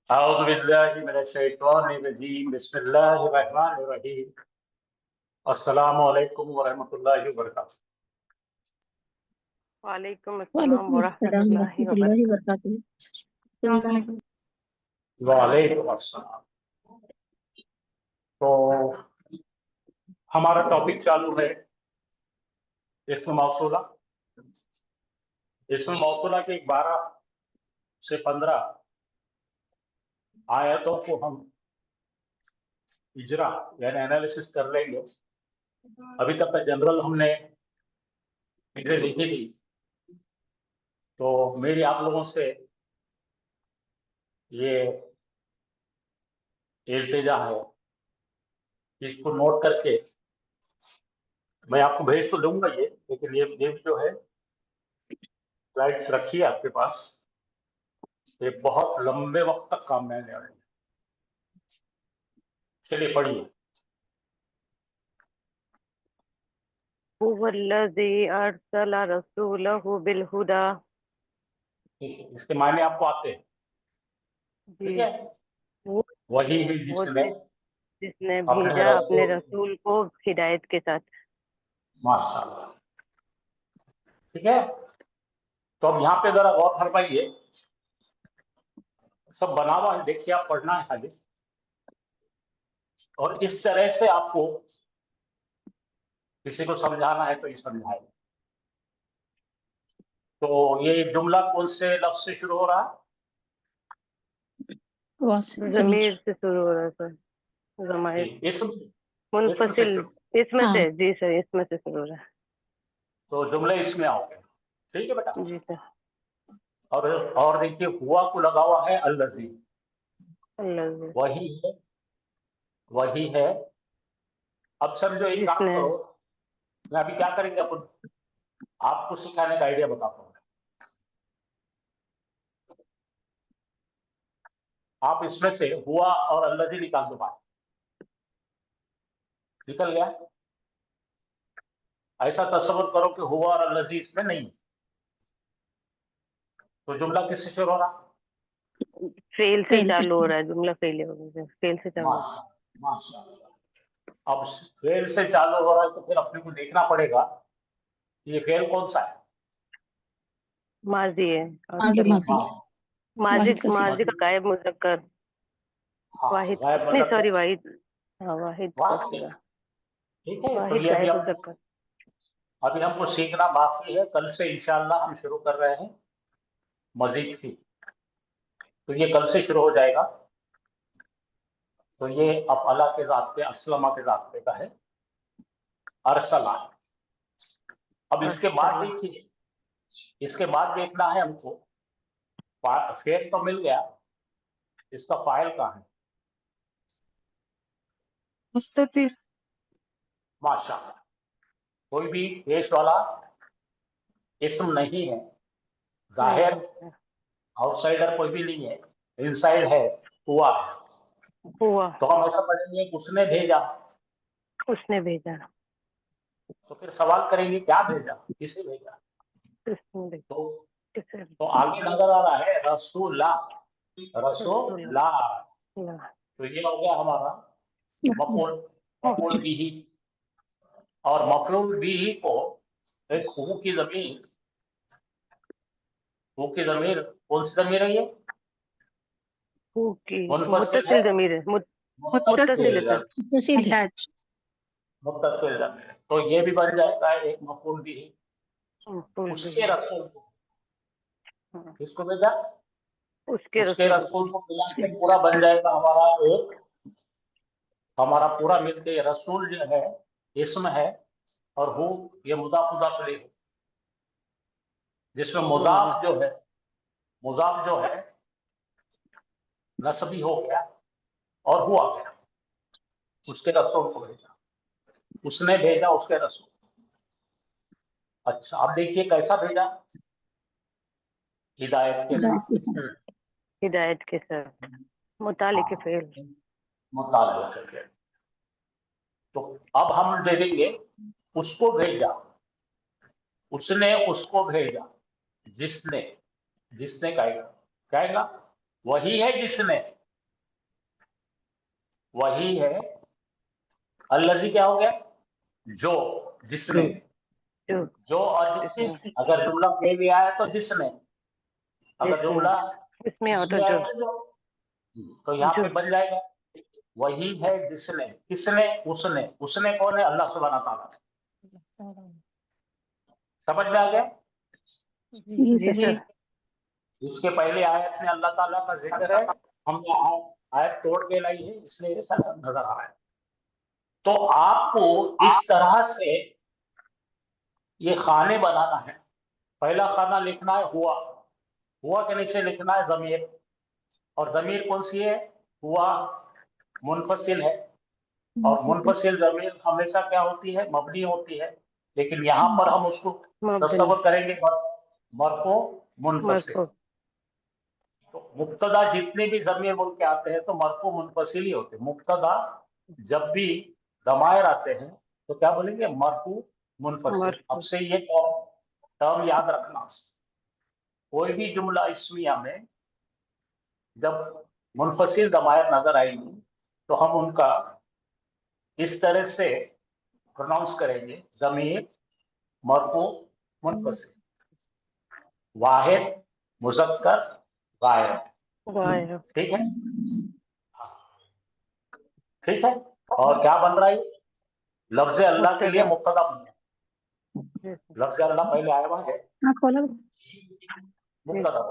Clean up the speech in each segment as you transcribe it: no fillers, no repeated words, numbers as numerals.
أعوذ بالله من الشيطان الرجيم بسم الله الرحمن الرحيم السلام علیکم ورحمۃ اللہ وبرکاتہ. وعلیکم السلام وعلیکم ورحمۃ السلام اللہ ورحمۃ اللہ وبرکاتہ. وبرکاتہ. وعلیکم السلام. تو ہمارا ٹاپک چالو ہے اسم موصولہ. اسم موصولہ کے 12 سے 15 آیتوں کو ہم اجرا یعنی انالیسس کر لیں گے. ابھی تک جنرل ہم نے چیزیں لکھی تھی، تو میری آپ لوگوں سے یہ التجا ہے، اس کو نوٹ کر کے میں آپ کو بھیج تو دوں گا یہ، لیکن یہ بھی جو ہے سلائڈس رکھیے آپ کے پاس. یہ بہت لمبے وقت تک کام میں آنے والے ہیں. چلیے پڑھیے. هو الذی ارسل رسولہ بالہدی. اس کے معنی آپ کو آتے ہیں، ٹھیک ہے. وہ وہی ہے وہ جس نے جس نے اپنے بھیجا اپنے رسول کو ہدایت کے ساتھ. ماشاء اللہ، ٹھیک ہے. تو اب یہاں پہ ذرا غور فرمائیے. سب بنا ہوا ہے، دیکھیے آپ پڑھنا ہے خالی، اور اس طرح سے آپ کو کسی کو سمجھانا ہے تو یہ سمجھائے. تو یہ جملہ کون سے لفظ سے شروع ہو رہا ہے؟ ضمیر سے شروع ہو رہا سر. ضمائر اسم منفصل اس میں ہاں. سے. جی سر، اس میں سے شروع ہو رہا تو جملے اس میں آؤ گے، ٹھیک ہے بیٹا. ہے. جی سر. اور دیکھیے ہوا کو لگا ہوا ہے الذی، اللہ وہی ہے. اب سمجھو ایک جس کام نے کرو، میں ابھی کیا کریں گے، آپ کو سکھانے کا آئیڈیا بتاتا ہوں. آپ اس میں سے ہوا اور الذی نکال دو بات. نکل گیا. ایسا تصور کرو کہ ہوا اور الذی اس میں نہیں، تو جملہ کس سے شروع ہو رہا؟ فیل سے چالو ہو رہا ہے. جملہ فیل ہو رہا ہے، فیل سے چالو ہو رہا ہے. ماشاء اللہ. اب فعل سے چالو ہو رہا ہے تو پھر اپنے کو دیکھنا پڑے گا کہ یہ فعل کون سا ہے. ماضی ہے. واحد کا ماضی کا غائب مذکر واحد. نہیں سوری، واحد. ہاں، واحد کا صیغہ. ٹھیک ہے. تو واحد یہ غائب مذکر. ابھی ہم کو سیکھنا باقی ہے. کل سے انشاءاللہ ہم شروع کر رہے ہیں مزید کی، تو یہ کل سے شروع ہو جائے گا. تو یہ افعلہ کے ذات پہ، اسلمہ کے ذات پہ کا ہے. ارسلہ. اب اس کے بعد دیکھیے، اس کے بعد دیکھنا ہے ہم کو، فعل تو مل گیا، اس کا فاعل کہاں ہے؟ مستتر. ماشاءاللہ. کوئی بھی پیش والا اسم نہیں ہے، ظاہر آؤٹ سائڈر کوئی بھی نہیں ہے، انسائڈ ہے، ہوا ہے. ہوا. تو ہم ایسا پڑھیں گے اس نے بھیجا. اس نے بھیجا. تو پھر سوال کریں گے کیا بھیجا، کسے بھیجا. اس نے بھیجا. تو آگے نظر آ رہا ہے رسول. تو یہ ہو گیا ہمارا مفعول بھی. اور مفعول بھی کو ایک ہو کی ضمیر، ہو کی ضمیر کون سی ضمیر ہے؟ یہ متصل ضمیر ہے. متصل ہے. متصل ضمیر. تو یہ بھی بن جائے گا ایک مفعول بھی. اس کے رسول کو، کس کو بھیجا؟ اس کے رسول کو ملا کے پورا بن جائے گا ہمارا پورا مل کے رسول جو ہے اسم ہے، اور ہو یہ مضاف مضاف الیہ، جس میں مضاف جو ہے نسبی ہو گیا اور ہو آ گیا. اس کے رسول کو بھیجا، اس نے بھیجا اس کے رسول. اچھا اب دیکھیے کیسا بھیجا، ہدایت کے ساتھ. ہدایت کے ساتھ متعلق فعل. متعلق فعل. تو اب ہم دے دیں گے اس کو بھیجا، اس نے اس کو بھیجا، جس نے کہے گا وہی ہے جس نے. वही है। अल्लज़ी क्या हो गया? जो, जिसने। जो जो और जिसने, अगर जुमला फेल भी आया तो जिसने, अगर जुमला इसमें और इसमें जो आया तो यहाँ जो पे बन जाएगा वही है जिसने, किसने, उसने। उसने कौन है? अल्लाह सुब्हानहू तआला। समझ में आ गया? जी सर। इसके पहले आयत में अल्लाह ताला का जिक्र है, हमने आयत तोड़ के लाई है, इसलिए ऐसा नजर आ रहा है। तो आपको इस तरह से ये खाने बनाना है। पहला खाना लिखना है हुआ, हुआ के नीचे लिखना है जमीर, और जमीर कौन सी है? हुआ मुनफसिल है, और मुनफसिल जमीर हमेशा क्या होती है? मबनी होती है। लेकिन यहाँ पर हम उसको तस्वर करेंगे मरफू मुनफसिल। मरफू। तो मुब्तदा जितने भी जमीर बोल के आते हैं तो मरफू मुनफसिल ही होते हैं। मुब्तदा जब भी दमायर आते हैं तो क्या बोलेंगे? मरफू मुनफसिल। अब से ये टर्म याद रखना। कोई भी जुमला इस्मिया में जब मुनफसिल दमायर नजर आएंगी तो हम उनका इस तरह से प्रोनाउंस करेंगे, जमीर मरफू मुनफसिल, वाहिद मुज़क्कर गायब। ठीक है? ठीक है। और क्या बन रहा है? लफ्ज अल्लाह के लिए मुब्तदा बन गया। लफ्ज अल्लाह पहले आया हुआ है, मुब्तदा।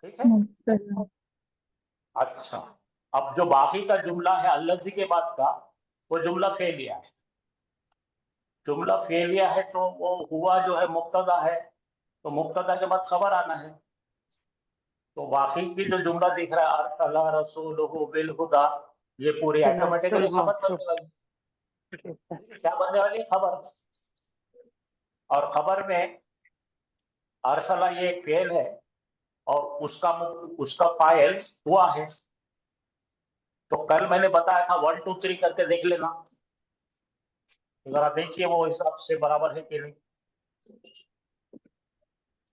ठीक है। अच्छा, अब जो बाकी का जुमला है अल्लज़ी के बाद का, वो जुमला फेलिया है। जुमला फेलिया है तो वो हुआ जो है मुब्तदा है, तो मुब्तदा के बाद खबर आना है। तो बाकी की जो जुमला दिख रहा है अरसला रसूलहु बिल हुदा, ये पूरी ऑटोमेटिकली खबर बनने वाली। क्या बनने वाली? खबर। और खबर में अरसला ये एक फेल है और उसका फाइल हुआ है। तो कल मैंने बताया था 1 2 3 करके देख लेना, जरा देखिए वो हिसाब से बराबर है कि नहीं।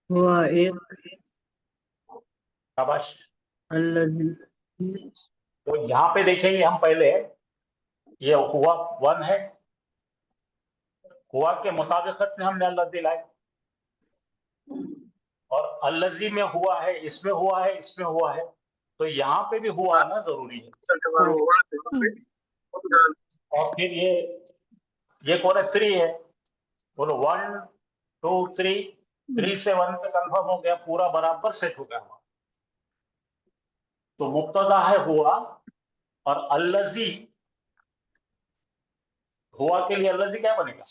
हुआ एक, शाबाश। अल्लज़ी। तो यहाँ पे देखेंगे हम पहले, ये हुआ 1 है, हुआ के मुताबिकत में हमने अल्लज़ी लाए, और अल्लज़ी में हुआ है, इसमें हुआ है, इसमें हुआ है, तो यहाँ पे भी हुआ आना जरूरी है। और फिर ये कौन है? 3 है। बोलो 1 2 3, 3 से 1 पे कंफर्म हो गया, पूरा बराबर सेट हो गया। तो मुब्तदा है हुआ, और अल्लज़ी, हुआ के लिए अल्लज़ी क्या बनेगा?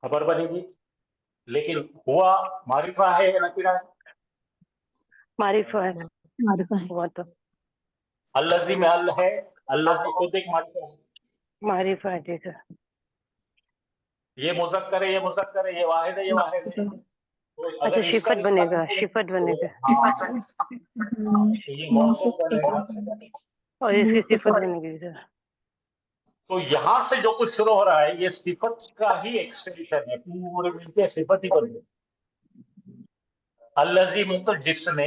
खबर बनेगी। लेकिन हुआ मारिफा है या नकीरा है? मारिफा है। हुआ तो अल्लज़ी में अल है, अल्लज़ी खुद एक मारिफा है। मारिफा है। ठीक है। ये मुज़क्कर है, ये मुज़क्कर है, ये वाहिद है, ये वाहिद है। तो अच्छा, अगर इसका सिफत बनेगा, सिफत बनेगा, ये मौसूफ बनेगा, और इसकी सिफत बनेगी सर। तो यहाँ से जो कुछ शुरू हो रहा है ये सिफत का ही एक्सटेंशन है, पूरे मिलके सिफत ही बन गई। अल्लज़ी में तो जिसने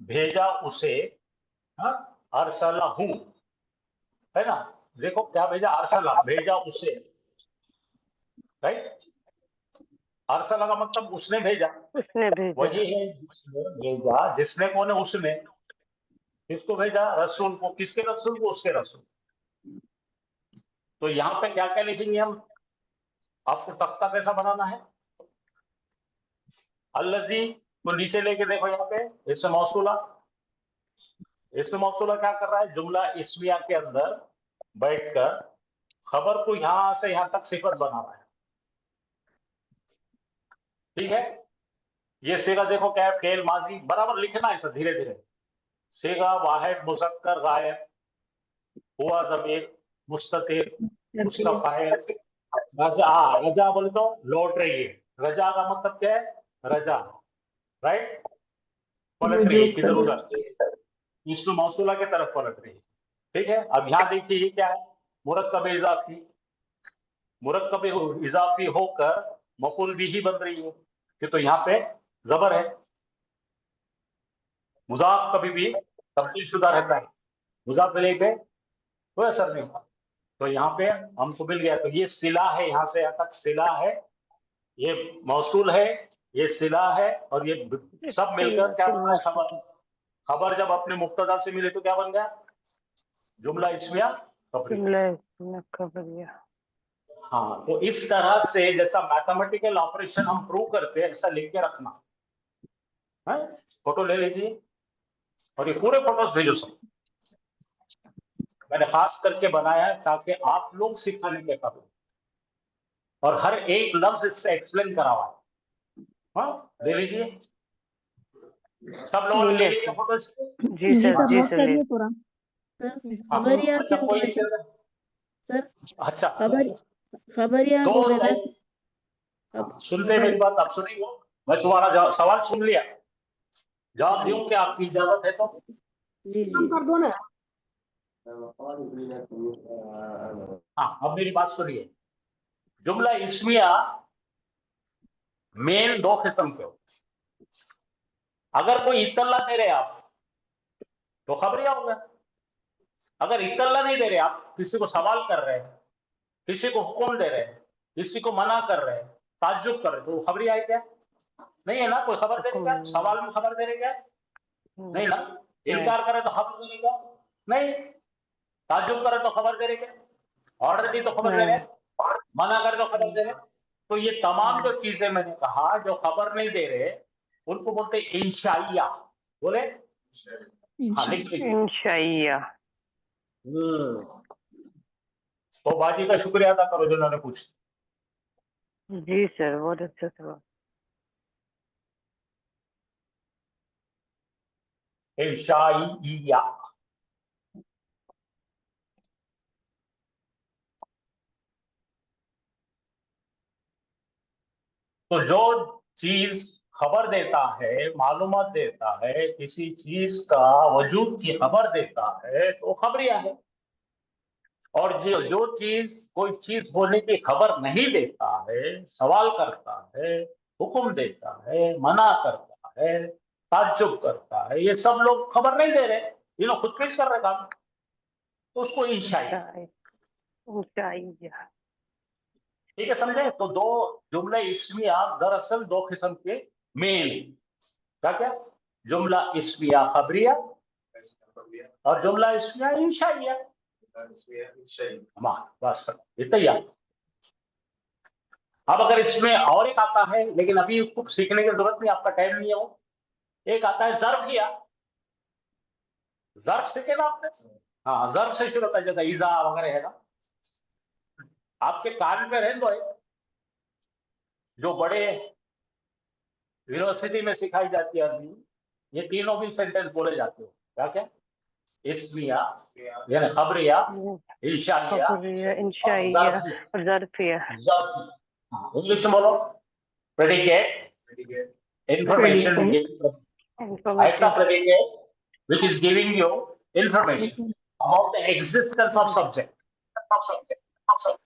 भेजा उसे, अरसलहू है ना। देखो क्या भेजा? अरसला, भेजा उसे, राइट। अरसला का मतलब उसने भेजा, उसने भेजा। वही है जिसने भेजा। जिसने कौन है? उसने। किसको भेजा? रसूल को। किसके रसूल को? उसके रसूल। तो यहाँ पे क्या क्या लिखेंगे हम? आपको तख्ता कैसा बनाना है? अल्लज़ी को नीचे लेके देखो, यहाँ पे इसमें मौसूला, इसमें मौसूला क्या कर रहा है? जुमला इस्मिया के अंदर बैठकर खबर को यहां से यहां तक सिफत बना रहा है। ठीक है। ये सीगा देखो क्या है? फेल माजी बराबर लिखना है सर, धीरे धीरे। सीगा वाहिद मुज़क्कर गायब, हुआ ज़मीर मुस्ततिर, उसका फाइल रजा। रजा बोले तो लौट रही है। रजा का मतलब क्या है? रजा, राइट, पलट रही है किधर उधर, इसमें मौसूला की तरफ पलट रही है। ठीक है। अब यहाँ देखिए ये क्या है? मुरक्कब इजाफी, मुरक्कब इजाफी होकर मफूल बिही बन रही है, कि तो यहाँ पे जबर है। मुजाफ कभी भी तब्दील शुदा रहता है, मुजाफ इलैहि पे कोई असर नहीं होता। तो यहाँ पे हमको मिल गया। तो ये सिला है, यहाँ से यहाँ तक सिला है, ये मौसूल है, ये सिला है, और ये सब मिलकर क्या बना है? खबर। खबर जब अपने मुक्तदा से मिले तो क्या बन गया? जुमला इस्मिया खबरिया। हाँ, तो इस तरह से जैसा मैथमेटिकल ऑपरेशन हम प्रूव करते हैं ऐसा लिख के रखना है। फोटो ले लीजिए और ये पूरे फोटोज भेजो सब। मैंने खास करके बनाया है ताकि आप लोग सिखाने के काबिल, और हर एक लफ्ज इससे एक्सप्लेन करा हुआ है। हाँ, ले लीजिए सब लोगों ने ले लिया फोटो। जी सर, जी नोट सर। करिए पूरा। खबरिया अच्छा, क्या कोई बोल रहे सर? अच्छा खबरिया दो बोल रहे थे। सुनते मेरी बात, आप सुनिए। मैं तुम्हारा सवाल सुन लिया, जवाब दूं क्या आपकी इजाजत है तो? जी जी कर दो ना। हाँ, अब मेरी बात सुनिए। जुमला इस्मिया मेन दो किस्म के होते हैं। अगर कोई इत्तला दे रहे आप तो खबरिया होगा। अगर इत्तला नहीं दे रहे, आप किसी को सवाल कर रहे हैं, किसी को हुक्म दे रहे हैं, किसी को मना कर रहे हैं, ताज्जुब कर रहे हैं, तो वो खबरिया है क्या? नहीं है ना। कोई खबर दे रहे क्या? सवाल में खबर दे रहे क्या? नहीं ना। इनकार करे तो खबर दे रहे क्या? नहीं। ताज्जुब करे तो खबर दे रहे क्या? ऑर्डर दी तो खबर दे रहे, मना करे तो खबर दे रहे। तो ये तमाम जो चीजें मैंने कहा जो खबर नहीं दे रहे उनको बोलते इंशाइया। बोले हाँ, लिख लीजिए इंशाइया। तो बाजी का शुक्रिया अदा करो जिन्होंने पूछ। जी सर, बहुत अच्छा सवाल। इंशाइया तो जो चीज खबर देता है, मालूमात देता है, किसी चीज का वजूद की खबर देता है तो खबरिया है। और जो चीज कोई चीज होने की खबर नहीं देता है, सवाल करता है, हुक्म देता है, मना करता है, ताज्जुब करता है, ये सब लोग खबर नहीं दे रहे, ये लोग खुद पेश कर रहे काम, तो उसको इंशाइया। ठीक है, समझे? तो दो जुमले इस्मिया दरअसल दो किस्म के मेन, क्या क्या? जुमला इस्मिया खबरिया और जुमला इस्मिया इंशाइया। बस इतना ही। अब अगर इसमें और एक आता है, लेकिन अभी उसको सीखने की जरूरत नहीं, आपका टाइम नहीं है वो। एक आता है ज़र्फिया। ज़र्फ सीखे ना आपने? हाँ, ज़र्फ से शुरू होता है, जैसे ईजा वगैरह है ना। आपके कान में रहने दो, जो बड़े यूनिवर्सिटी में सिखाई जाती है अरबी, ये तीनों भी सेंटेंस बोले जाते हो। क्या क्या? इस्मिया यानी खबरिया, इंशाइया और ज़र्फिया। इंग्लिश में बोलो। प्रेडिकेट, information, ऐसा predicate which is giving you information about the existence of subject.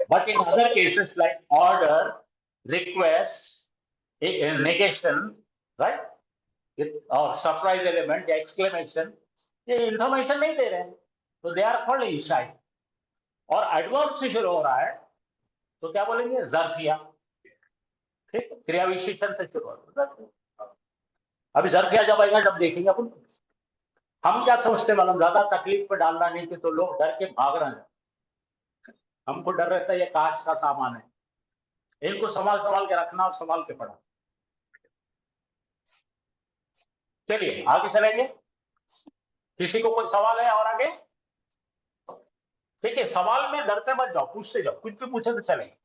But in other cases like order, request, negation, right? और surprise element या exclamation, ये information नहीं दे रहे हैं, तो they are called इंशाई। और adverb से शुरू हो रहा है तो क्या बोलेंगे? ज़र्फिया। ठीक, क्रिया विशेषण से शुरू होता है। अभी ज़र्फिया जब आएगा जब देखेंगे अपन। हम क्या समझते मालूम, ज्यादा तकलीफ पे डालना नहीं कि तो लोग डर के भाग रहे हैं। हमको डर रहता है ये कांच का सामान है, इनको संभाल संभाल के रखना और संभाल के पढ़ा। चलिए आगे चलेंगे। किसी को कोई सवाल है और आगे? ठीक है, सवाल में डरते मत जाओ, पूछते जाओ, कुछ भी पूछे तो चलेंगे।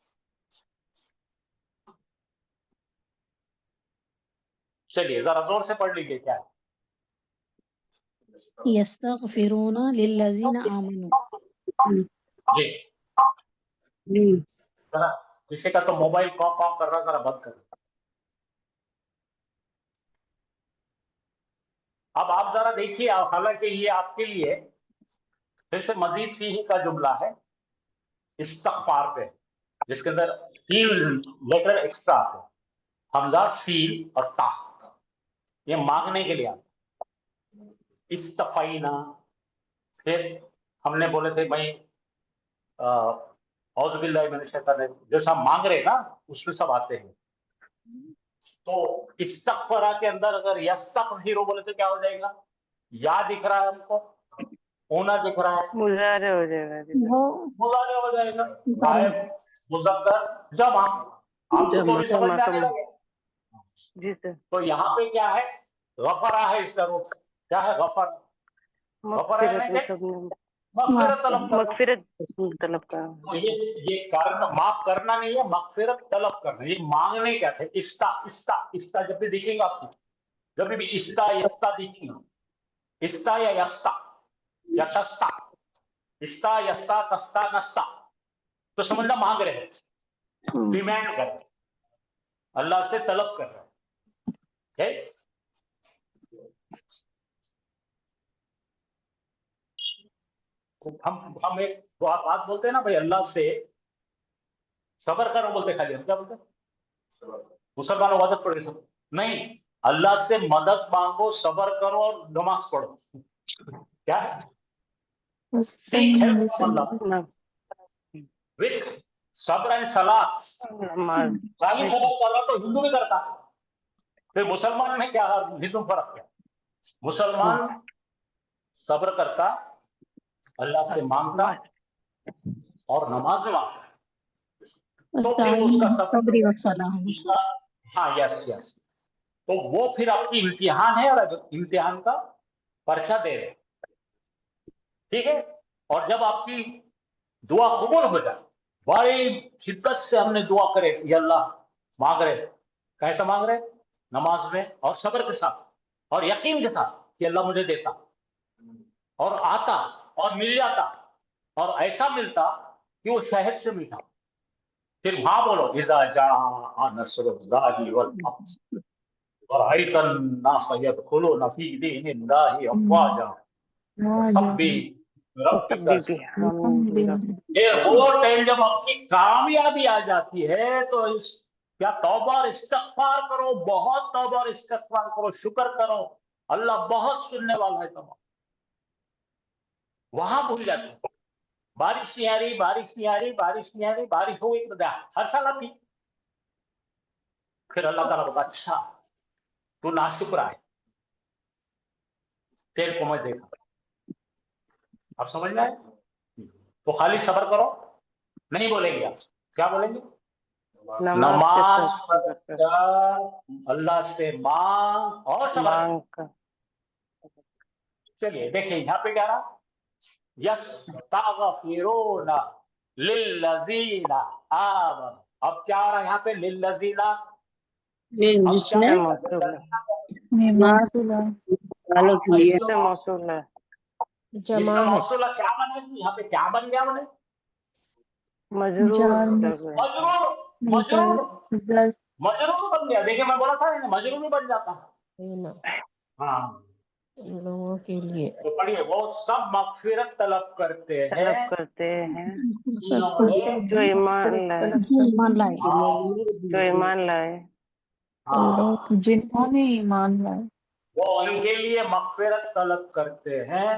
चलिए जरा जोर से पढ़ लीजिए क्या है। यस्तगफिरूना लिल्लज़ीना आमनू। जी जरा किसी का तो मोबाइल कॉम कर रहा, जरा बंद कर। अब आप जरा देखिए, हालांकि ये आपके लिए फिर से मजीद फीही का जुमला है इस्तग़फ़ार पे, जिसके अंदर 3 लेटर एक्स्ट्रा आते हैं, हमजा, सीन और ता। ये मांगने के लिए आता है। इस्तफैना, फिर हमने बोले थे भाई औज़ु बिल्लाहि मिनश शैतानिर रजीम, जैसा मांग रहे ना उसमें सब आते हैं। तो इस्तग़फ़रा के अंदर अगर यस्तग़फ़िरु बोले तो क्या हो जाएगा? या दिख रहा है हमको, होना दिख रहा है, मुजारे हो जाएगा जी। वो मुज़ारे हो जाएगा, गायब, मुज़क्कर, जमा। आपको तो भी समझ में आने लगे। जी सर। तो यहाँ पे क्या है? गफरा है इसका रूप। क्या है? गफर। गफरा है मगफिरत सबने मगफिरत तलब करना। मगफिरत तलब का। तो ये करना, माफ करना नहीं है, मगफिरत तलब करना। ये मांगने क्या थे? इस्ता इस्ता इस्ता जब भी दिखेगा आपको, जब भी इस्ता यस्ता दिखेगा, इस्ता या यस्ता या तस्ता, इस्ता यस्ता तस्ता नस्ता, तो समझना मांग रहे हैं, डिमांड कर रहे हैं, अल्लाह से तलब कर रहे हैं। हम एक बात बोलते हैं ना भाई, अल्लाह से सबर करो बोलते, खाली हम क्या बोलते? मुसलमानों मदद पड़े सब नहीं, अल्लाह से मदद मांगो, सबर करो और नमाज पढ़ो। क्या है? सीख हेल्प विथ सब्र एंड सलात। खाली सबर कर रहा तो हिंदू भी करता, फिर मुसलमान में क्या हिंदू फर्क क्या? मुसलमान सब्र करता, अल्लाह से मांगता और नमाज में मांगता, तो फिर उसका सब्र, हाँ यस यस, तो वो फिर आपकी इम्तिहान है और इम्तिहान का पर्चा दे रहे, ठीक है। और जब आपकी दुआ कबूल हो जाए, बड़ी शिद्दत से हमने दुआ करे, या अल्लाह मांग रहे, कैसे मांग रहे? नमाज में और सब्र के साथ और यकीन के साथ कि अल्लाह मुझे देता, और आता और मिल जाता, और ऐसा मिलता कि वो शहद से मीठा। फिर वहां बोलो इज़ा जाअ नस्रुल्लाहि वल फतह वरअयतन नास यदखुलूना फी दीनिल्लाहि अफ़वाजा फसब्बिह ये वो टाइम जब आपकी कामयाबी आ जाती है, तो इस क्या तौबा और इस्तिग़फ़ार करो, बहुत तौबा और इस्तिग़फ़ार करो, शुक्र करो, अल्लाह बहुत सुनने वाला है तौबा। वहां भूल जाते हैं, बारिश नहीं आ रही, बारिश नहीं आ रही, बारिश नहीं आ रही, बारिश हो गई तो हर साल आती, फिर अल्लाह ताला बोला अच्छा तू नाशुक्र है, तेरे को मैं देखा। आप समझ में आए? तो खाली सब्र करो नहीं बोलेंगे आप, क्या बोलेंगे? नमाज पढ़कर अल्लाह से मांग और सब्र। चलिए देखिए यहाँ पे क्या रहा, यस्तग़फ़िरूना लिल्लज़ीना आमनू। अब क्या आ रहा है यहाँ पे? लिल्लज़ीना, जिसने जमा है, मौसूला क्या बने? यहाँ पे क्या बन गया? बने मजरूर मजरूर मजरूर बन गया। देखिए मैं बोला था मजरूर भी बन जाता है। हाँ लोगों के लिए तो पढ़िए, वो सब मग़फ़िरत तलब करते हैं जो ईमान लाए, जिन्होंने ईमान लाए, वो उनके लिए मग़फ़िरत तलब करते हैं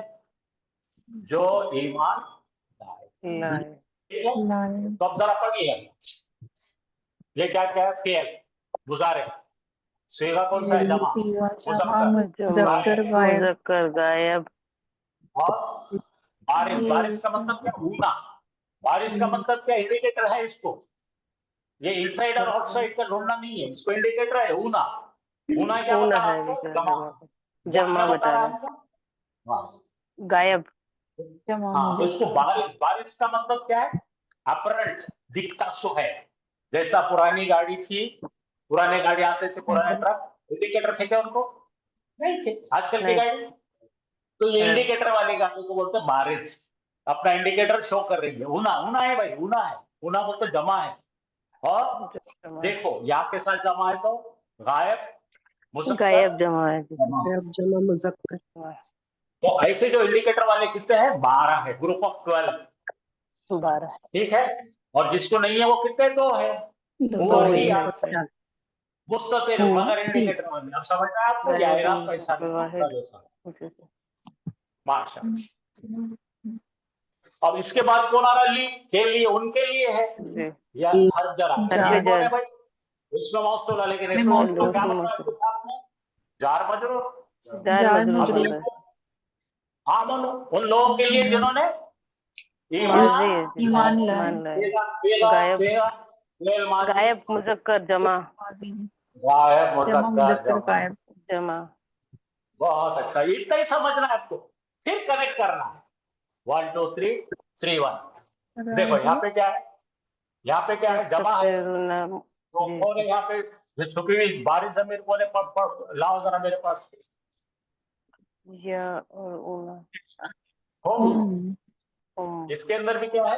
जो ईमान लाए। ठीक है, तो अब जरा पढ़िए, ये क्या क्या है? फेल, गुजारे, सीगा कौन सा है? जमा, मुज़क्कर गायब, और बारिश, बारिश का मतलब क्या? ऊना। बारिश का मतलब क्या? इंडिकेटर है इसको, ये इनसाइड और आउटसाइड का ढूंढना नहीं है, इसको इंडिकेटर है ऊना। ऊना क्या बता रहा है? जमा बता रहा है, गायब। हाँ, तो इसको बारिश, बारिश का मतलब क्या है? अपरंट, दिखता सो है। जैसा पुरानी गाड़ी थी, पुराने गाड़ी आते थे, पुराने ट्रक, इंडिकेटर थे क्या उनको? नहीं थे। आजकल की गाड़ी, तो ये इंडिकेटर वाली गाड़ी को बोलते हैं बारिश, अपना इंडिकेटर शो कर रही है। ऊना, ऊना है भाई, ऊना है, ऊना बोलते जमा है। और देखो यहाँ के साथ जमा है तो गायब, गायब जमा है, जमा मुज़क्कर। तो ऐसे जो इंडिकेटर वाले कितने हैं? 12 है, ग्रुप ऑफ 12, ठीक है। और जिसको नहीं है वो कितने? 2 है, वो ही आपसे मुस्ततिल मगर इंडिकेटर वाले। अब समझ में आपको? या आपका हिसाब माशाअल्लाह। अब इसके बाद कौन आ रहा है? ली के लिए, उनके लिए है जी या हर जरा हर कौन है जर भाई? इसमें मौसूल है, लेकिन इसमें मौसूल क्या मौसूल बन रहा है इसके साथ में? जार मजरूर। जार जार मजरूर अब बन ये रहा है। आमनो उन लोगों के लिए जिन्होंने ईमान मजीद ईमान लाए। ईमान लाए। गायब गायब मुजक्कर जमा गायब जमा मुज़क्कर मुज़क्कर जमा। गायब। जमा। बहुत अच्छा, इतना ही समझना है आपको, फिर कनेक्ट करना है। 1 2 3 3 1। देखो यहाँ पे क्या है? यहाँ पे क्या है? जमा है। यस्तगफिरूना तो जी कौन है यहाँ पे? जो छुपी हुई बारिश जमीर कौन है? पढ़ लाओ जरा मेरे पास। या और उना हम। इसके अंदर भी क्या है?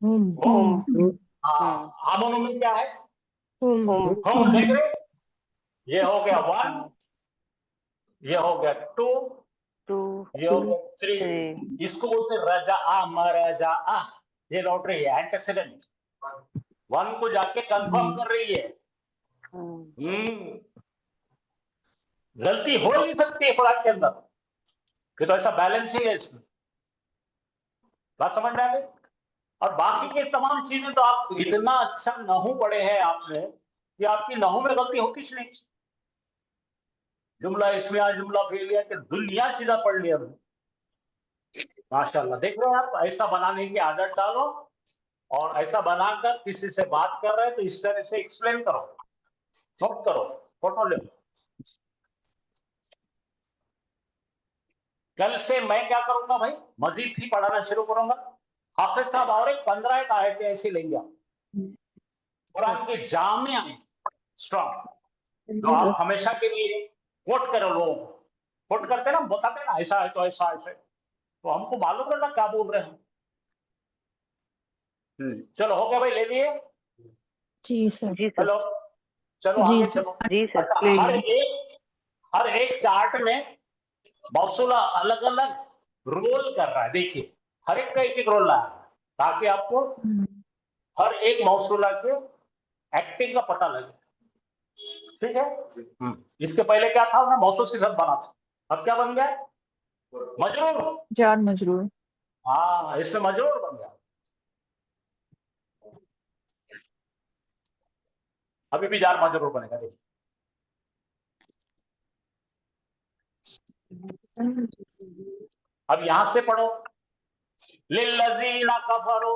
हम हाँ, आमनों में क्या है? हम हम। देख रहे? ये हो गया 1, ये हो गया 2, 2 ये हो गया 3। 3 इसको बोलते रजा आ मरजा आ, ये लौट रही है एंटेसिडेंट। 1 को जाके कंफर्म कर रही है। गलती हो नहीं सकती है कुरान के अंदर, कि तो ऐसा बैलेंस ही है इसमें। बात समझ में आ गई? और बाकी की तमाम चीजें तो आप इतना अच्छा नहू पढ़े हैं आपने कि आपकी नहू में गलती होती ही नहीं। जुमला इसमिया, जुमला फेलिया के दुनिया चीजें पढ़ लिया हमने। माशाल्लाह। देख रहे हैं आप? ऐसा बनाने की आदत डालो, और ऐसा बनाकर किसी से बात कर रहे हैं तो इस तरह से एक्सप्लेन करो, नोट करो, फोटो लो। कल से मैं क्या करूंगा भाई? मजीद ही पढ़ाना शुरू करूंगा। हाफिज साहब और एक 15 आयतें ऐसी लेंगे कुरान की जामिया स्ट्रॉन्ग, जो आप हमेशा के लिए कोट करो। लोगों को कोट करते ना, बताते ना ऐसा है तो ऐसा है, तो हमको मालूम करना क्या बोल रहे हैं। चलो हो गया भाई, ले लिए? जी सर। जी सर चलो चलो जी आगे चलो। जी सर अच्छा, हर एक चार्ट में मौसूला अलग अलग रोल कर रहा है। देखिए, हर एक का एक एक रोल रहा है, ताकि आपको हर एक मौसूला के एक्टिंग का पता लगे। ठीक है? इसके पहले क्या था ना? मौसूल सिफत बना था, अब क्या बन गया? मजरूर। जार मजरूर। हाँ, इसमें मजरूर बन गया। अभी भी जार मजरूर बनेगा। देखिए, अब यहां से पढ़ो। लिल्लज़ीना कफरू,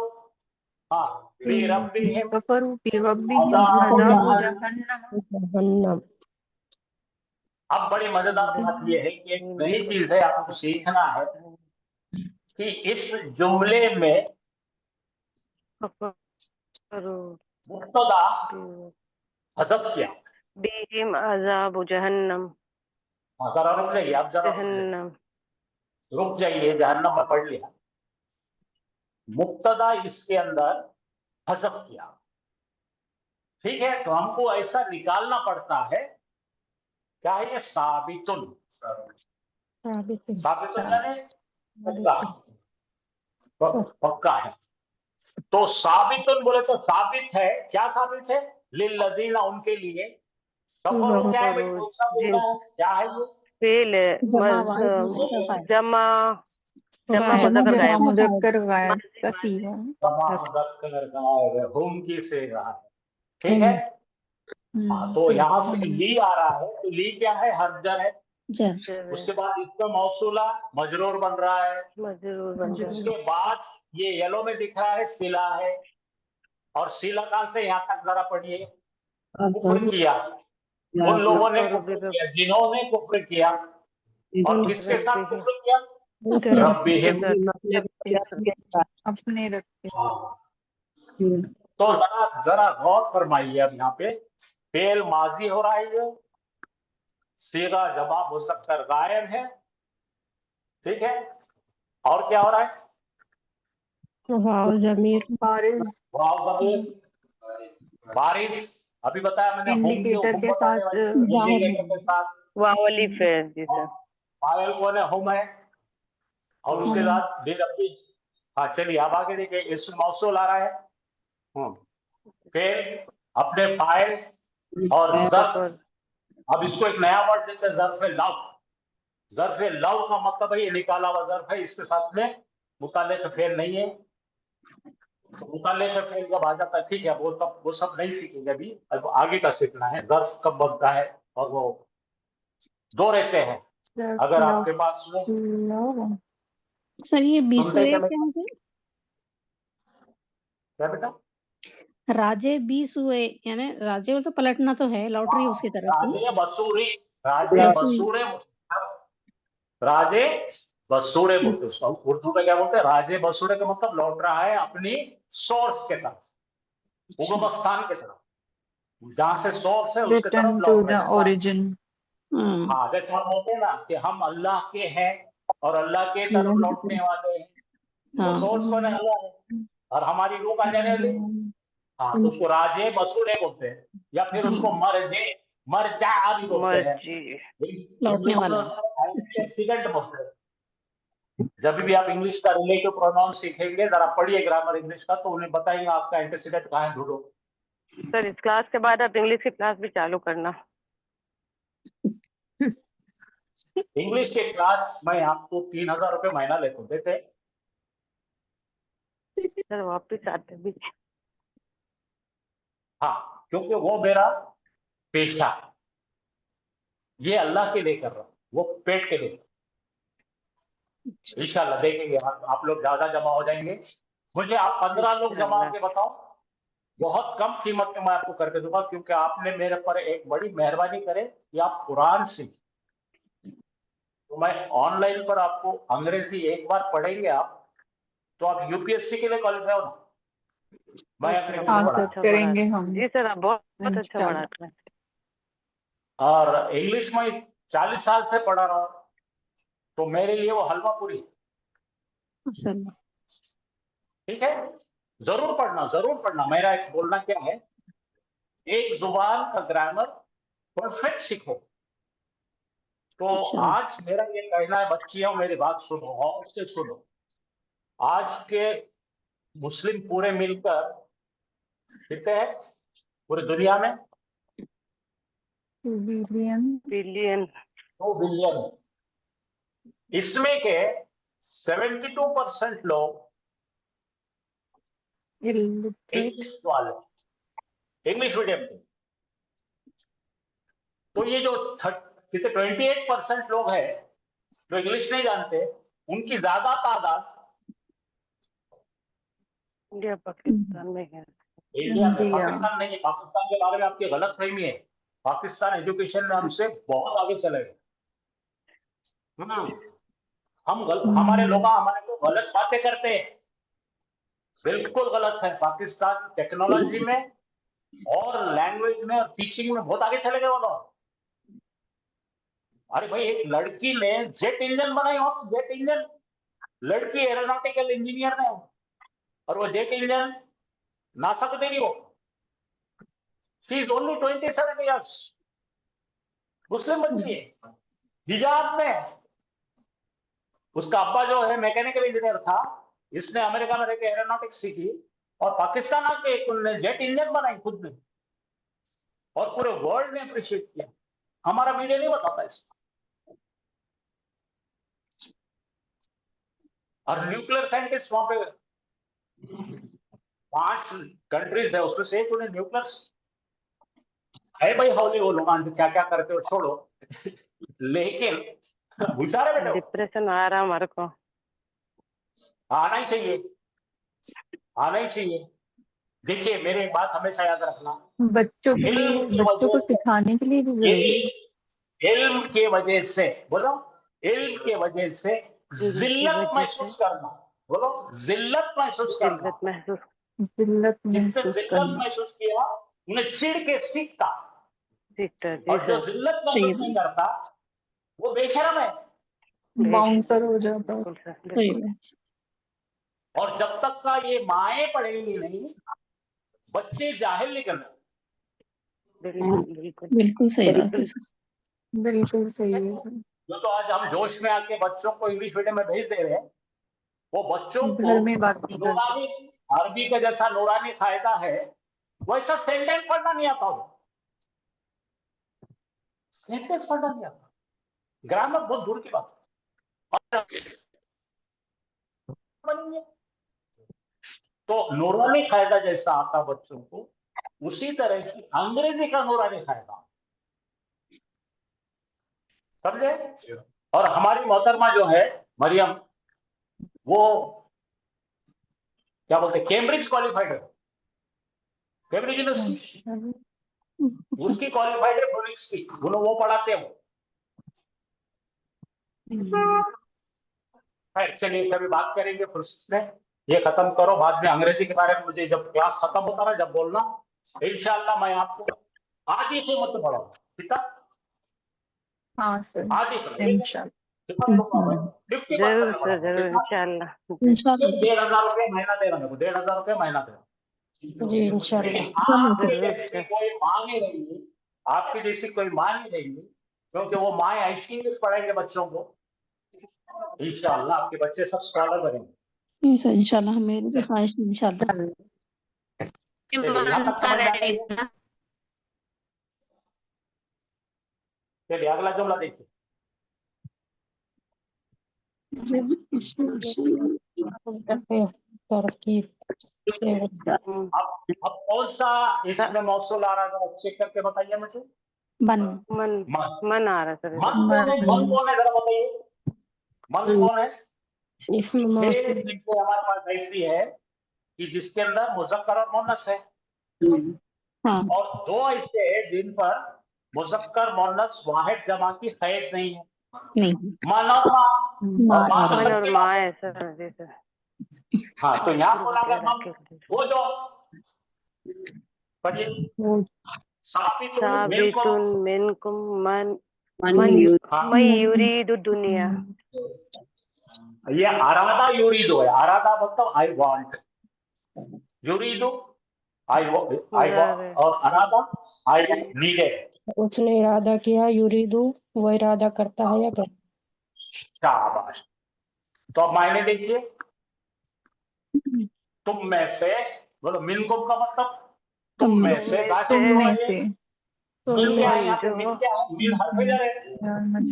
हाँ, फी रब्बिहिम कफरू फी रब्बिहिम अज़ाबु अज़ाबु जहन्नम। जहन्नम। जहन्नम। अब बड़ी मजेदार बात यह है कि एक नई चीज है, आपको सीखना है कि इस जुमले में मुब्तदा हज़फ किया। बिहिम अज़ाबु जहन्नम। जरा रुक जाइए, आप जरा जहन्नम रुक जाइए, जहन्नम में पढ़ लिया। मुब्तदा इसके अंदर हज़फ किया। ठीक है? तो हमको ऐसा निकालना पड़ता है, क्या है ये? साबितुन। साबितुन यानी पक्का है। तो साबितुन बोले तो साबित है, क्या साबित है? लिल्लज़ीना, उनके लिए। कफरू क्या है भाई? दूसरा बोलना है, क्या है ये? फेल जमा वाहिद मुज़क्कर गायब। जमा जमा जमा मुज़क्कर जमा गायब। मुज़क्कर गायब कसीर। जमा मुज़क्कर गायब, हुम की से रहा है। ठीक है? हाँ, तो यहाँ से ली आ रहा है, तो ली क्या है? हरजर है। जर उसके बाद इसका मौसूला मजरूर बन रहा है। मजरूर बन रहा है। उसके बाद ये येलो में दिख रहा है, सिला है। और सिला कहां से यहाँ तक जरा पढ़िए। कुफ्र किया, उन लोगों ने कुफ्र किया जिन्होंने कुफ्र किया। और किसके साथ कुफ्र किया? रब्बिहिम। अपने रखे। तो जरा जरा गौर फरमाइए। अब यहाँ पे फेल माजी हो रहा है, ये सीगा जमा मुज़क्कर गायब है। ठीक है? और क्या हो रहा है? वाव ज़मीर बारिश वाव ज़मीर, बारिश। अभी बताया मैंने, हुम इंडिकेटर के हुम बताने साथ वाली जाहिर इंडिकेटर के साथ। वाव अलिफ है जी सर। फाइल कौन है? हुम है। और उसके बाद बेरब्बी। हाँ, चलिए अब आगे देखिए, इसमें मौसूल आ रहा है। फिर अपने फाइल और जर्फ। अब इसको एक नया वर्ड देते हैं, जर्फ में लव। ज़र्फ़ लव का मतलब है ये निकाला हुआ ज़र्फ़ है, इसके साथ में मुताल्लिक़ फ़ेल नहीं है। तो मुताल्लिक़ फ़ेल जब आ जाता है, ठीक है, वो सब नहीं सीखेंगे अभी, अब आगे का सीखना है। ज़र्फ़ कब बनता है और वो दो रहते हैं। अगर लव आपके पास में लव सर ये सुनते बीसुए क्या क्या है सर? क्या बेटा? राजे बीसुए यानी राजे मतलब पलटना तो है, लॉटरी उसकी तरफ है ना? राजे बसूरे, राजे बसूरे। बसूरे, राजे बसूरे बोलते हैं उसको। उर्दू में क्या बोलते हैं? राजे बसूरे का मतलब लौट रहा है अपनी सोर्स के तरफ, उगम स्थान के तरफ, जहां से सोर्स है उसके तरफ रिटर्न टू लौट द रहे हैं। ओरिजिन। हाँ, जैसे हम बोलते हैं ना कि हम अल्लाह के हैं और अल्लाह के तरफ अल्लाह की लौटने तरफ। वाले हैं, तो हाँ सोर्स कौन है? अल्लाह है, और हमारी रूह का जाने वाली। हाँ, तो उसको राजे बसूरे बोलते हैं, या फिर उसको मरजा भी बोलते हैं। मर्जी। लौटने इंग्लिश में वाला। उसको एंटीसीडेंट बोलते हैं। जब भी आप इंग्लिश का रिलेटिव प्रोनाउन सीखेंगे, जरा पढ़िए ग्रामर इंग्लिश का, तो उन्हें बताएंगे आपका एंटीसीडेंट कहाँ है, ढूंढो। सर इस क्लास के बाद आप इंग्लिश की क्लास भी चालू करना। इंग्लिश के क्लास में आपको 3,000 रुपये महीना लेते देते। सर वापिस आते भी। हाँ, क्योंकि वो मेरा पेशा, ये अल्लाह के लिए कर रहा हूँ, वो पेट के लिए। इंशाल्लाह देखेंगे आप लोग ज्यादा जमा हो जाएंगे। मुझे आप 15 लोग जमा इंशाल्लाह। के बताओ, बहुत कम कीमत में मैं आपको करके दूंगा, क्योंकि आपने मेरे पर एक बड़ी मेहरबानी करे कि आप कुरान सीख। तो मैं ऑनलाइन पर आपको अंग्रेजी एक बार पढ़ेंगे आप, तो आप यूपीएससी के लिए क्वालिफाई हो ना। मैं अपने सर बच्चे हाँ बहुत सर, पढ़ा अच्छा करेंगे पढ़ाते हम हैं। जी सर आप बहुत अच्छा इंशाल्लाह। पढ़ाते हैं। और इंग्लिश में 40 साल से पढ़ा रहा हूँ, तो मेरे लिए वो हलवा पूरी। माशाल्लाह। ठीक है, जरूर पढ़ना, जरूर पढ़ना। मेरा एक बोलना क्या है, एक जुबान का ग्रामर परफेक्ट सीखो। तो इंशाल्लाह। आज मेरा ये कहना है, बच्चियों मेरी बात सुनो और से सुनो। आज के मुस्लिम पूरे मिलकर कितने हैं पूरी दुनिया में? बिलियन। बिलियन। 2 बिलियन। इसमें के 72% लोग इलिटरेट। इंग्लिश वाले, इंग्लिश मीडियम के। तो ये जो 28% लोग हैं जो इंग्लिश नहीं जानते, उनकी ज्यादा तादाद इंडिया पाकिस्तान में है। इंडिया में, इंडिया। पाकिस्तान नहीं है। पाकिस्तान के बारे में आपकी गलत फहमी है। पाकिस्तान एजुकेशन में हमसे बहुत आगे चले गए। हमारे लोग हमारे को गलत बातें करते हैं, बिल्कुल गलत है। पाकिस्तान टेक्नोलॉजी में और लैंग्वेज में और टीचिंग में बहुत आगे चले गए वो लोग। अरे भाई, एक लड़की ने जेट इंजन बनाई हो, जेट इंजन, लड़की एरोनॉटिकल इंजीनियर ने, और वो जेट इंजन नासा को दे रही हो। शी इज ओनली 27 ईयर्स, मुस्लिम बच्ची है, हिजाब में। उसका अब्बा जो है मैकेनिकल इंजीनियर था, इसने अमेरिका में रहकर एरोनॉटिक्स सीखी और पाकिस्तान आके उन्होंने जेट इंजन बनाई खुद ने, और पूरे वर्ल्ड ने अप्रिशिएट किया। हमारा मीडिया नहीं बताता इसको। और न्यूक्लियर साइंटिस्ट वहां पे 5 कंट्रीज है, उसमें से एक उन्हें न्यूक्लियर है। भाई हाउली वो लोग क्या क्या करते हो छोड़ो, लेकिन होशियार है बेटे वो। डिप्रेशन आ रहा हमारे को। आना ही चाहिए, आना ही चाहिए। देखिए, मेरी एक बात हमेशा याद रखना, बच्चों के लिए, इल्म की बच्चों वजह को से, सिखाने के लिए भी जरूरी है। इल्म के वजह से, बोलो, इल्म के वजह से इल्म की जिल्लत वजह से महसूस करना, बोलो, जिल्लत महसूस करना। जिल्लत महसूस। जिल्लत जिसने महसूस जिल्लत करना। महसूस किया, उन्हें चिढ़ के सीखता। सीखता है। जी और जो सर। जिल्लत सही महसूस नहीं बात। करता, वो बेशरम है। बाउंसर हो जाता है। बिल्कुल सर सही बिल्कुल। बात। और जब तक का ये माएँ पढ़ेंगी नहीं, बच्चे जाहिल नहीं करना। बिल्कुल बिल्कुल। बिल्कुल सही बात है सर। बिल्कुल सही है सर। जो तो आज हम जोश में आके बच्चों को इंग्लिश मीडियम में भेज दे रहे हैं, वो बच्चों को घर में बात नहीं करते। नूरानी, अरबी का जैसा नूरानी फायदा है, वैसा सेंटेंस पढ़ना नहीं आता, वो सेंटेंस पढ़ना नहीं आता। ग्रामर बहुत दूर की बात है। तो नूरानी कायदा जैसा आता बच्चों को, उसी तरह से अंग्रेजी का नूरानी कायदा, समझे। और हमारी मोहतरमा जो है मरियम, वो क्या बोलते कैम्ब्रिज क्वालिफाइड है, कैम्ब्रिज यूनिवर्सिटी उसकी क्वालिफाइड है, फोनिक्स की, वो पढ़ाते हैं। चलिए कभी बात करेंगे फुर्सत में, ये खत्म करो, बाद में अंग्रेजी के बारे में मुझे जब क्लास खत्म होता ना, जब बोलना, इंशाल्लाह मैं आपको आज ही से मत पढ़ाऊंगा, ठीक है। हाँ सर, आज ही इंशाल्लाह। 50% जरूर सर, पढ़ाऊंगा, जरूर, कितना? इंशाल्लाह। इंशाल्लाह 1,500 रुपये महीना दे रहा हूँ, 1,500 रुपये महीना दे रहा हूँ। जी इंशाल्लाह। लेकिन आपके जरूर जैसी सर। कोई माँ नहीं रहेंगी, आपकी जैसी कोई माँ नहीं रहेंगी, क्योंकि वो माँ ऐसी इंग्लिश पढ़ाएंगे बच्चों को, इंशाल्लाह आपके बच्चे सब स्कॉलर बनेंगे। इंशाल्लाह, मेरी भी ख्वाहिश है, इंशाल्लाह। चलिए यहाँ तक समझ में आ गई है? चलिए अगला जुमला देखिए। तरकीब अब कौन सा इसमें मौसूल आ रहा है, चेक करके बताइए मुझे। बन मन, मन आ रहा है सर। मन कौन है, जरा बताइए, मन कौन है? इसमें हमारे पास ऐसी है कि जिसके अंदर मुज़क्कर और मुअन्नस है, हाँ और दो ऐसे हैं जिन पर मुज़क्कर मुअन्नस वाहिद जमा की क़ैद नहीं है, नहीं मन और माँ, और माँ तो मन और सबके माँ पास है सर, जी सर। हाँ, तो यहाँ पर अगर हम वो जो पढ़िए, साबितुन मिनकुम मन हाँ, मैं युरीदु दुनिया। ये अरादा यूरीदो है, अरादा मतलब आई वांट, यूरीदो आई वांट, और अरादा आई नीडेड। उसने इरादा किया, युरीदु वो इरादा करता है या कर। शाबाश। तो अब मायने देखिए, तुम में से, बोलो मिनकुम का मतलब तुम में से, तुम में से, मिल क्या है यहाँ पे, मिल क्या है, मिल हरफ है,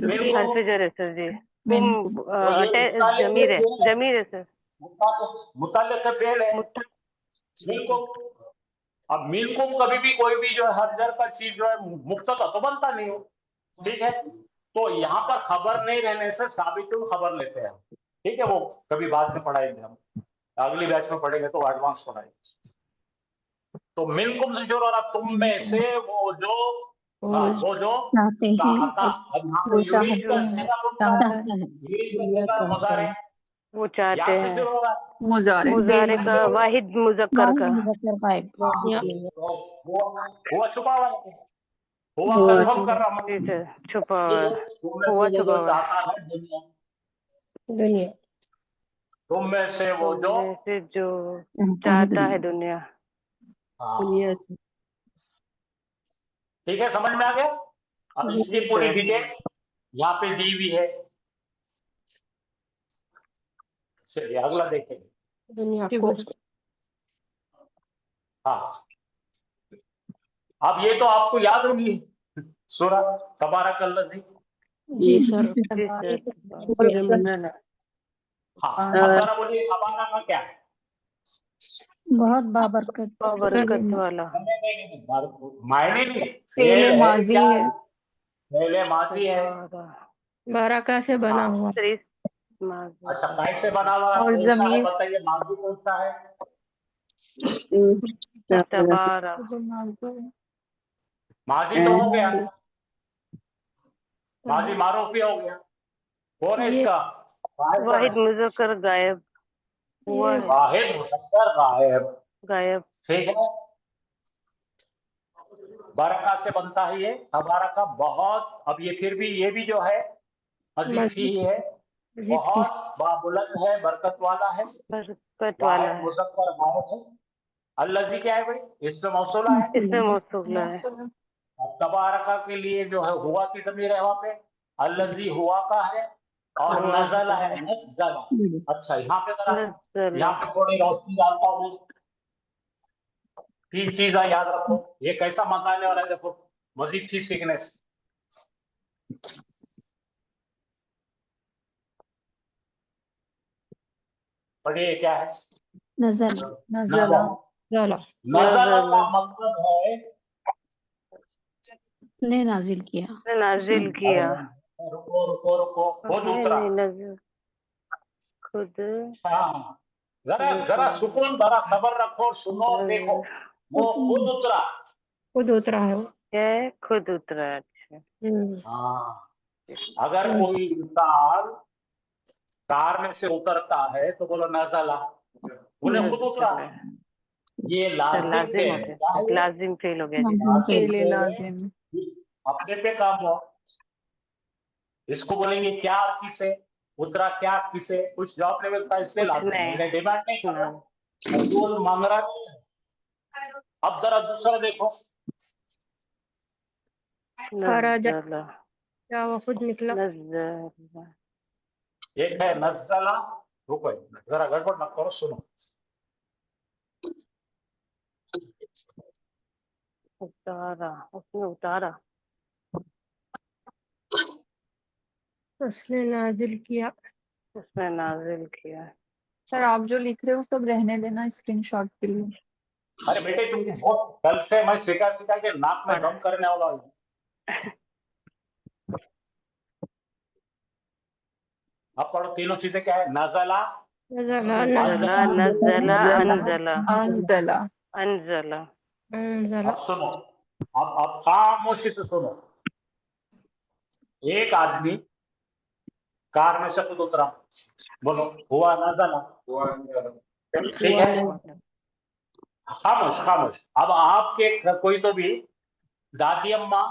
मिल हरफिजर है सर जी। मिनकुम। तो ये जमीर है, जमीर है सर। मुताल्लिक़ फेल है मिनकुम। अब मिनकुम कभी भी कोई भी जो है हरजर का चीज जो है मुक्तदा तो बनता नहीं हो, ठीक है। तो यहाँ पर खबर नहीं रहने से साबितुन खबर लेते हैं, ठीक है। वो कभी बाद में पढ़ाएंगे हम, अगली बैच में पढ़ेंगे तो एडवांस पढ़ाएंगे। तो मिनकुम से शुरू हो रहा, तुम में से वो जो, वो जो चाहते हैं, चाहता, अब यहाँ पे यूरीद का सीगा चाहता है, यूरीद का सीगा मुज़ारे, वो चाहते यहाँ से हैं। शुरू हो रहा है। मुजारे, मुजारे का वाहिद मुजक्कर का। मुज़क्कर गायब। हुआ छुपा हुआ है, हुआ कंफर्म कर रहा जी हूँ, सर, छुपा हुआ है। तुम में हुआ से वो छुपा जो हुआ है। चाहता है दुनिया, दुनिया तुम में से वो जो, में से जो चाहता है दुनिया। हाँ ठीक है, समझ में आ गया। अब इसकी पूरी डिटेल यहाँ पे दी हुई है। चलिए अगला देखेंगे। दुनिया को हाँ, अब ये तो आपको याद होगी सूरा तबारकल्लज़ी। जी सर। जी सर। हाँ, अब जरा बोलिए तबारक का क्या है? बहुत बाबरकत। बरकत वाला। मायने नहीं, फेल माजी क्या है, पहले माजी है। बाराका से बना हुआ। अच्छा, कैसे बना हुआ और कौन सा है जमीर बताइए, माजी कौन सा है? तबारा। माजी तो हो गया, माजी मारूफ हो गया। कौन है इसका? वाहिद मुजक्कर गायब हुआ है। वाहिद मुज़क्कर गायब, गायब। ठीक है। बरका से बनता है ये तबारका, बहुत। अब ये फिर भी, ये भी जो है अजीज ही है, बहुत बाबुलंद है, बरकत वाला है, बरकत वाला है। मुज़क्कर गायब है। अल्लज़ी क्या है भाई, इसमें मौसूला है, इसमें मौसूला है। तबारका के लिए जो है हुआ की ज़मीर है वहां पे, अल्लज़ी हुआ का है, और नज़ल है, नज़ल। अच्छा यहाँ पे जरा, यहाँ पे थोड़ी रोशनी डालता हूँ मैं। 3 चीजें याद रखो, ये कैसा मजा आने वाला है देखो, मजीद चीज सीखने से। पढ़िए क्या है? नजल नजला ज़ला नजल का मतलब है ने नाजिल किया, नाजिल किया। रुको रुको रुको, खुद उतरा। नजिल खुद हाँ, जरा जरा सुकून भरा सब्र रखो, सुनो और देखो। वो खुद उतरा। खुद उतरा है वो। है, खुद उतरा। अच्छा, हाँ, अगर कोई इंसान कार में से उतरता है तो बोलो नजला, बोले खुद उतरा। ये लाजिम लाजिम है, हो क्या है गया, ये? लाजिम फेल हो गया जी। लाजिम फेल। फेले लाजिम अपने पे काम हो। इसको बोलेंगे क्या किसे उतरा, क्या किसे, कुछ जवाब नहीं मिलता, इसलिए कुछ लाजिम है। नहीं। इन्हें डिमांड नहीं कर रहा, अब्दुल मांग रहा है। अब जरा दूसरा देखो, खराजा नज़ला क्या वो खुद निकला। नज़ला एक है नजला। रुको जरा गड़बड़ मत करो, सुनो। उतारा, उसने उतारा। उसने नाजिल किया। उसने नाजिल किया। सर आप जो लिख रहे हो सब रहने देना स्क्रीनशॉट के लिए। अरे बेटे तुम बहुत कल से मैं सिखा सिखा के नाक में दम करने वाला हूँ। अब पढ़ो, तीनों चीजें क्या है? नजला, नज़ला नज़ला नज़ला अनज़ला अनजला अनज़ला। अब सुनो, अब खामोशी से सुनो। एक आदमी कार में से खुद उतरा, बोलो हुआ नजला, ठीक है? खामोश खामोश। अब आपके कोई तो भी दादी अम्मा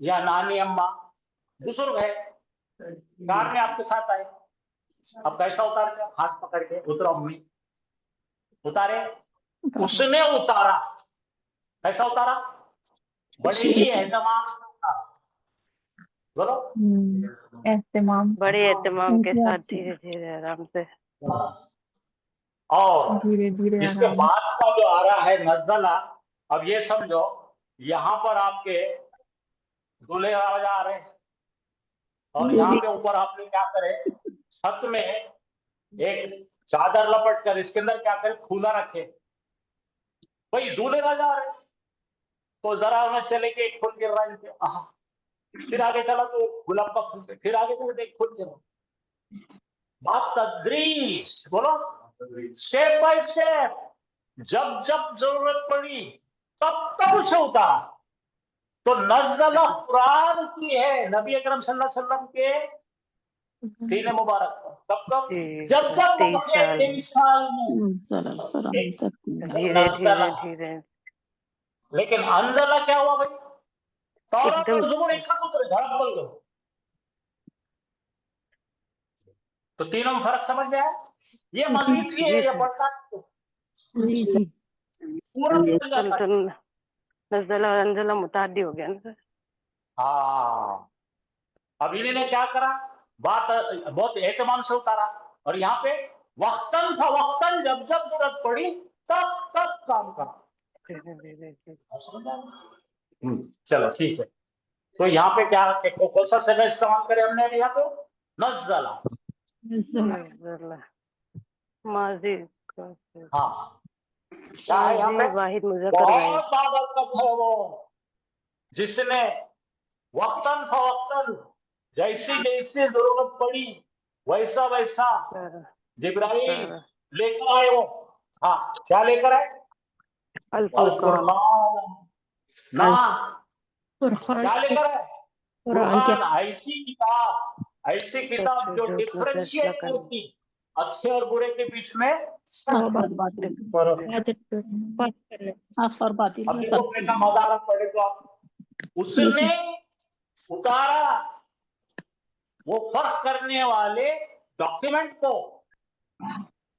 या नानी अम्मा बुजुर्ग है, कार में आपके साथ आए। अब कैसा उतारते? हाथ पकड़ के उतरो अम्मी, उतारे। उसने उतारा, कैसा उतारा? बड़े ही एहतमाम से उतारा, बोलो। एहतमाम बड़े एहतमाम के एहतियात साथ से। धीरे धीरे आराम से। और धीरे धीरे इसके आराम बाद का जो आ रहा है नजला, अब ये समझो यहां पर आपके दूल्हे आवाज आ रहे हैं, और यहाँ पे ऊपर आपने क्या करे, छत में एक चादर लपट कर इसके अंदर क्या करे, फूला रखे। भाई दूल्हे राज आ रहे, तो जरा उन्हें चले के एक फूल गिर रहा है इनके, फिर आगे चला तो गुलाब का फूल, फिर आगे चले तो एक फूल गिर रहा। बात तदरीज, बोलो स्टेप बाय स्टेप। जब जब जरूरत पड़ी तब तब उसे उतारा। तो नज़ला कुरान की है, नबी अकरम सल्लल्लाहु अलैहि वसल्लम के सीने मुबारक पर। कब कब? जब जब 23 साल 23 साल में धीरे धीरे धीरे। लेकिन अनज़ला क्या हुआ भाई? तौरात एकदम और ज़बूर एक साथ उतरे, धड़क बोल दो। तो तीनों में फर्क समझ गया? ये मजीद ही है, ये पढ़ता जी जी पूरा बदल जाता है। नज़ला और अनज़ला मुताद्दी हो गया ना सर। हाँ, अब इन्होंने क्या करा, बात बहुत एहतमाम से उतारा, और यहाँ पे वक्तन था, वक्तन जब जब जरूरत पड़ी तब तब काम करा। चलो ठीक है। तो यहाँ पे क्या कौन सा सिगा इस्तेमाल करे हमने यहाँ पे? नज़ला। नज़ला माजी का हाँ, क्या है यहाँ पे? वाहिद मुज़क्कर गायब। बहुत बाबरकत है वो, जिसने वक्तन फवक्तन जैसी जैसी जरूरत पड़ी वैसा वैसा जिब्राइल लेकर आए वो। हाँ, क्या लेकर आए? अल अल फुरकान। फुरकान ना, फुरकान क्या लेकर आए? कुरान के फुरकान, ऐसी किताब जो डिफरेंशिएट करती अच्छे और बुरे के बीच में हक और बातिल, हक और बातिल अब में देखो फर्क। कैसा मजा आ रहा पड़े तो आप। उसने उतारा वो फर्क करने वाले डॉक्यूमेंट को,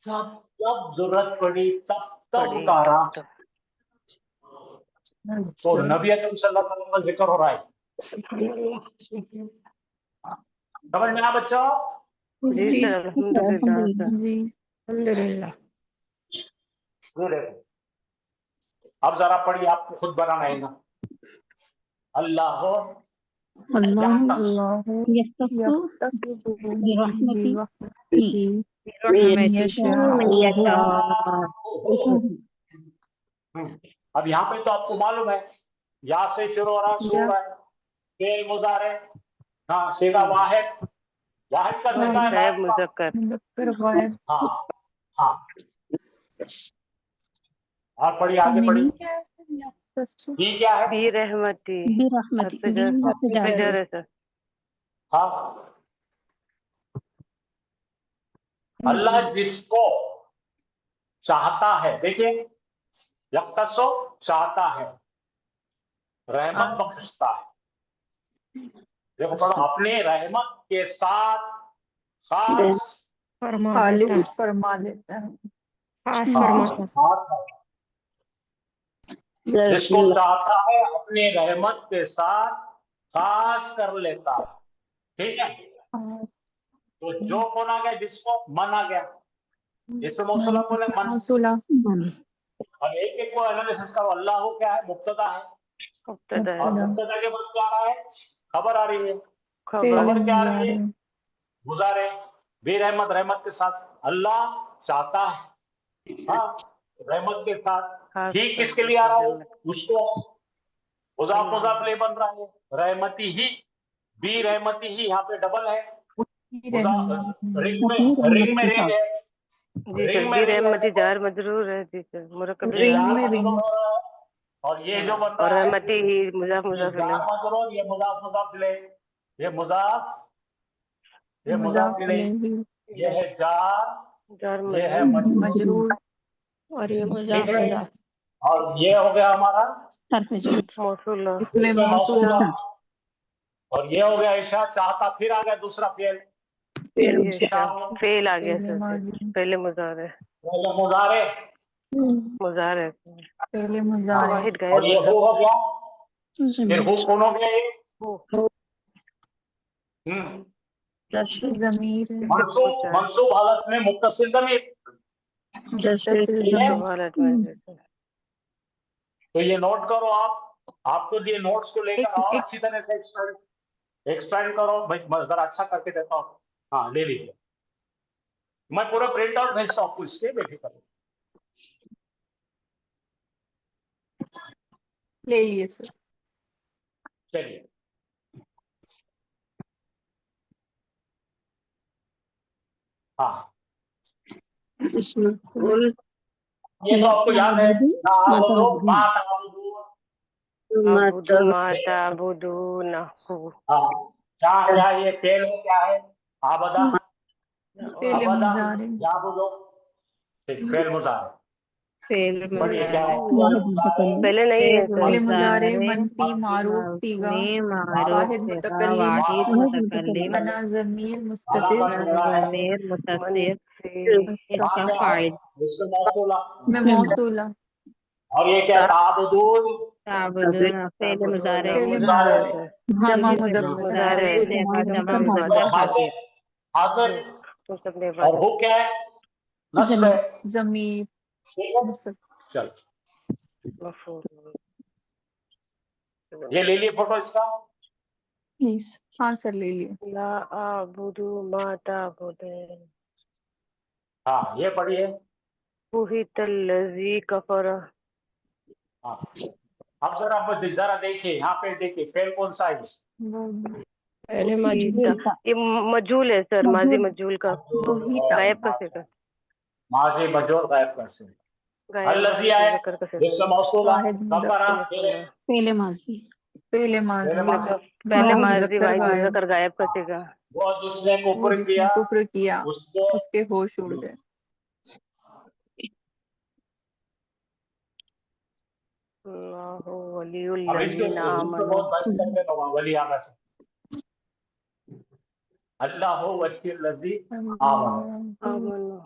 जब जब जरूरत पड़ी तब तब उतारा। तो नबी अकरम सल्लल्लाहु अलैहि वसल्लम का जिक्र हो रहा है। समझ में आया बच्चों? जी सर, अल्हम्दुलिल्लाह सर। जी अल्हम्दुलिल्लाह। अब जरा पढ़िए, आपको खुद बनाना है ना। अल्लाह अल्लाह अल्लाह यख्तस्सु बिरहमतिही अब यहाँ पे तो आपको मालूम है या से शुरू हो रहा सो रहा है फेल मुजारे हाँ सीधा वाहिद वाहिद का सीधा है गैब नाइब का मुज़क्कर मुज़क्कर गायब हाँ हाँ और पढ़िए आगे पढ़िए मीनिंग क्या है सर या तस्वीर? ये क्या है बी रहमती बिरहमती फजर है सर। हाँ अल्लाह जिसको चाहता है देखिए यक्तसो चाहता है रहमत बख्शता है देखो पढ़ो अपने रहमत के साथ खास खालिस फरमा देता है। खास हाँ, फरमाता खास है। जिसको चाहता है अपने रहमत के साथ खास कर लेता है ठीक है तो जो कौन आ गया जिसको मन आ गया जिस पे मौसूला बोले मन मौसूला अब एक एक को एनालिसिस करो अल्लाह हो क्या है मुब्तदा है मुब्तदा है और मुब्तदा। मुब्तदा के बाद क्या आ रहा है खबर आ रही है खबर खबर क्या आ रही मुजारे है गुजारे बेरहमत रहमत के साथ अल्लाह चाहता है हाँ रहमत के साथ खास ही कर किसके लिए आ रहा है रहमत। उसको मुजाफ मुजाफ ले बन रहा है रहमती ही बी रहमती ही यहाँ पे डबल है उसकी रहमत रिंग में रिंग है जी सर रिंग में बी रिंग है रहमती देखो जार मजरूर है जी सर मुरक्कब ये रिंग जार में रिंग मजरूर हो रहा है और ये जो बन और रहा है रहमती ही मुजाफ ये मुजाफ जार इलैह। मजरूर ये मुजाफ ले ये मुजाफ ये मुजाफ मुजाफ ले इलैही ये है जार जार ये है मजरूर मजरूर और ये ठीक मुजाफ है मुजाफ और ये हो गया हमारा मौसूला इसमें इसमें मौसूला मौसूला और ये हो गया इशा चाहता फिर आ गया दूसरा फेल ये फेल आ गया पहले सर माजी पहले मुजारे पहले मुजारे मुजारे पहले मुजारे वाहिद और गायब ये हो गया फिर जमीर हु कौन हो गया ये हो ज़मीर मंसूब मंसूब हालत में मुत्तसिल ज़मीर मुत्तसिल ठीक है ज़मीर हालत में जी सर। तो ये नोट करो आपको ये नोट्स को लेकर एक- और एक- अच्छी तरह से एक्सप्लेन करो भाई मैं जरा अच्छा करके देता हूँ हाँ ले लीजिए मैं पूरा प्रिंट आउट भेजता हूँ आपको इसके बेफिक्र ले लिए सर चलिए हाँ ये तो आपको याद है अबुदु माता अबुदू नहु हाँ क्या ये फेल है क्या है आबदा पहले आबदा मुजारे या बोलो फेल मुजारे फेल बढ़िए क्या है पहले नहीं है सर पहले मुजारे मनफी मारूफ तीगा वाहिद मुतकल्लिम अना ज़मीर मुस्ततिर इसमें मौसूला में मौसूला और ये क्या ताबदून फेल मुजारे पहले मुजारे मुजारे जमा मुज़क्कर जमा मुज़क्कर हाजिर हाजिर तो सबने और हो क्या है नस्ब है ज़मीर ठीक है चल मफूल ये ले लिए फोटो इसका हाँ सर ले लिए ला अबुदु माता अबुदे हाँ ये पढ़िए बुहितल्लज़ी कफर हाँ अब जरा देखिए यहाँ पे देखिए फेल कौन सा है पहले मजबूर ये मजूल है सर माजी मजूल का गायब कैसे कर माजी मजूर गायब कर से गायब अल्लज़ी आए मुज़क्कर कैसे जिसका मौसूला वाहिद कफरा पहले माजी पहले माजी पहले माजी वाहिद मुज़क्कर गायब कैसे का वो जिसने वो कुफ्र जिसने किया कुफ्र किया उसके उसके होश उड़ गए अल्लाहु वलियुल अब इसके लज़ीना आमनू बहुत बहस करते हैं वली आगा से अल्लाह वलियुल लज़ी आमन आमनू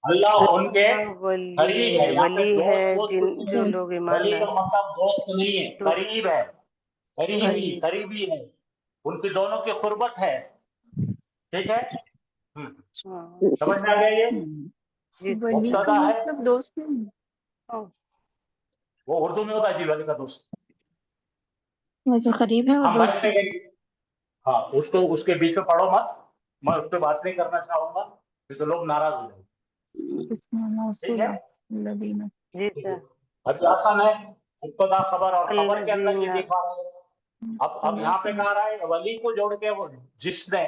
अल्लाह उनके करीब है यहाँ पे वली है दोस्त जिन कुछ जो नहीं लोग ईमान वली का लाए मतलब दोस्त नहीं है तो- करीब है करीबी है उनकी दोनों की कुर्बत है ठीक है समझ में आ गया ये वली मुब्तदा का है मतलब दोस्त नहीं वो उर्दू में होता है जी वली का दोस्त वो जो करीब है वो हम दोस्त बचते गए हाँ उसको उसके बीच में पढ़ो मत मैं उस पर बात नहीं करना चाहूंगा क्योंकि लोग नाराज हो जाएंगे। इसमें ठीक मौसूल है, है लदीना। जी ठीक है। सर। अभी आसान है, मुब्तदा खबर, और खबर के अंदर ये अल्लज़ीना, दिखा रहा है। अब यहाँ पे कहा रहा है वली को जोड़ के वो जिसने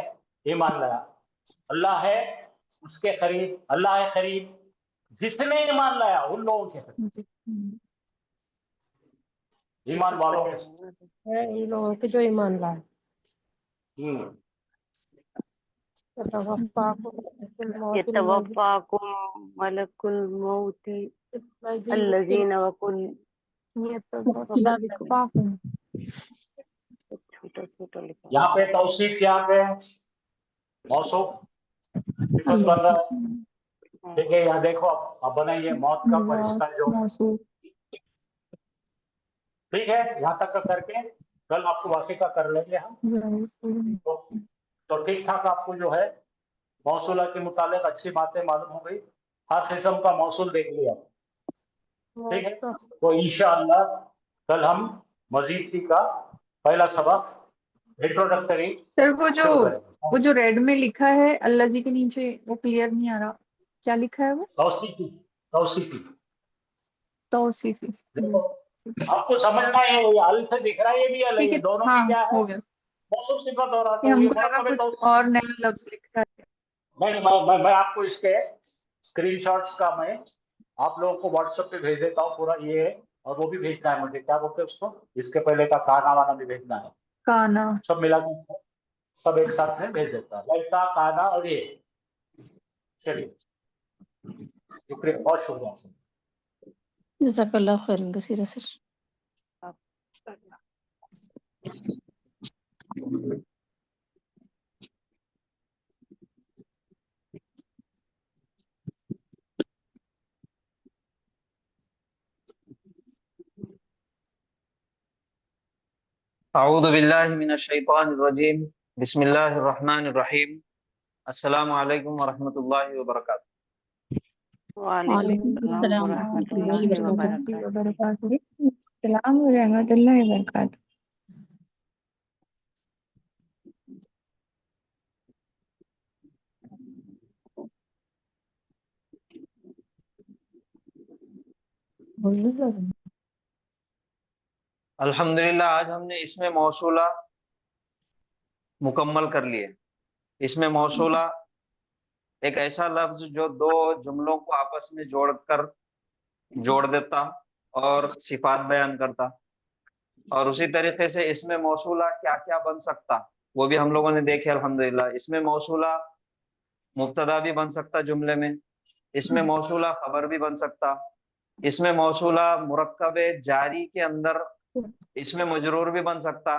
ईमान लाया, अल्लाह है उसके करीब, अल्लाह है करीब जिसने ईमान लाया उन लोगों के करीब, ईमान वालों के साथ। है इन लोगों के जो ईमान लाए। यतवफ़्फ़ाकुम मलकुल मौति अल्लज़ीना वकुल। ये तो वफ़्फ़ाकुम। छोटा छोटा लिखा यहाँ पे तौसीफ, यहाँ पे मौसूफ सिफत बन रहा है। है। ठीक है, यहाँ देखो अब बनाइए मौत का फरिश्ता जो, मौसूल। ठीक है, यहाँ तक का करके कल आपको वाक़ई का कर लेंगे हम। तो ठीक ठाक आपको जो है मौसूला के मुतालिक अच्छी बातें मालूम हो गई, हर किस्म का मौसूल देख लिया, ठीक है। तो इंशाअल्लाह कल हम मजीद की का पहला सबक इंट्रोडक्टरी सर शुरू करेंगे। वो जो रेड में लिखा है अल्लाह जी के नीचे, वो क्लियर नहीं आ रहा, क्या लिखा है वो? तौसीफी, तौसीफी तौसीफी। देखो आपको समझना है, ये अल से दिख रहा है, ये भी अल है, ठीक ये है, दोनों हाँ में क्या है हो गया। मौसूफ सिफत हो रहा है, ये तो ये हमको लगा मुरक्कब कुछ तौसीफी। और नया लफ्ज लिखा है। मैं आपको इसके स्क्रीनशॉट्स का मैं आप लोगों को व्हाट्सएप पे भेज देता हूँ पूरा ये है, और वो भी भेजना है मुझे, क्या बोलते हैं उसको, इसके पहले का काना वाना भी भेजना है, काना। सब मिला के सब एक साथ में भेज देता है, वैसा काना और ये। चलिए, शुक्रिया, बहुत शुक्रिया। जज़ाकल्लाह खैरन कसीरा सर। अऊज़ु बिल्लाहि मिनश शैतानिर रजीम। बिस्मिल्लाहिर रहमानिर रहीम। अस्सलामु अलैकुम व रहमतुल्लाहि व बरकातुहू। वालेकुम अस्सलाम व रहमतुल्लाहि व बरकातुहू। वबरकातुहू। अस्सलाम व रहमतुल्लाहि व बरकातुहू। अल्हम्दुलिल्लाह, आज हमने इसमें मौसूला मुकम्मल कर लिए। इसमें मौसूला एक ऐसा लफ्ज जो दो जुमलों को आपस में जोड़ देता और सिफात बयान करता, और उसी तरीके से इसमें मौसूला क्या क्या बन सकता वो भी हम लोगों ने देखे अल्हम्दुलिल्लाह। इसमें मौसूला मुब्तदा भी बन सकता जुमले में, इसमें मौसूला खबर भी बन सकता, इसमें मौसूला मुरक्कब जारी के अंदर इसमें मजरूर भी बन सकता,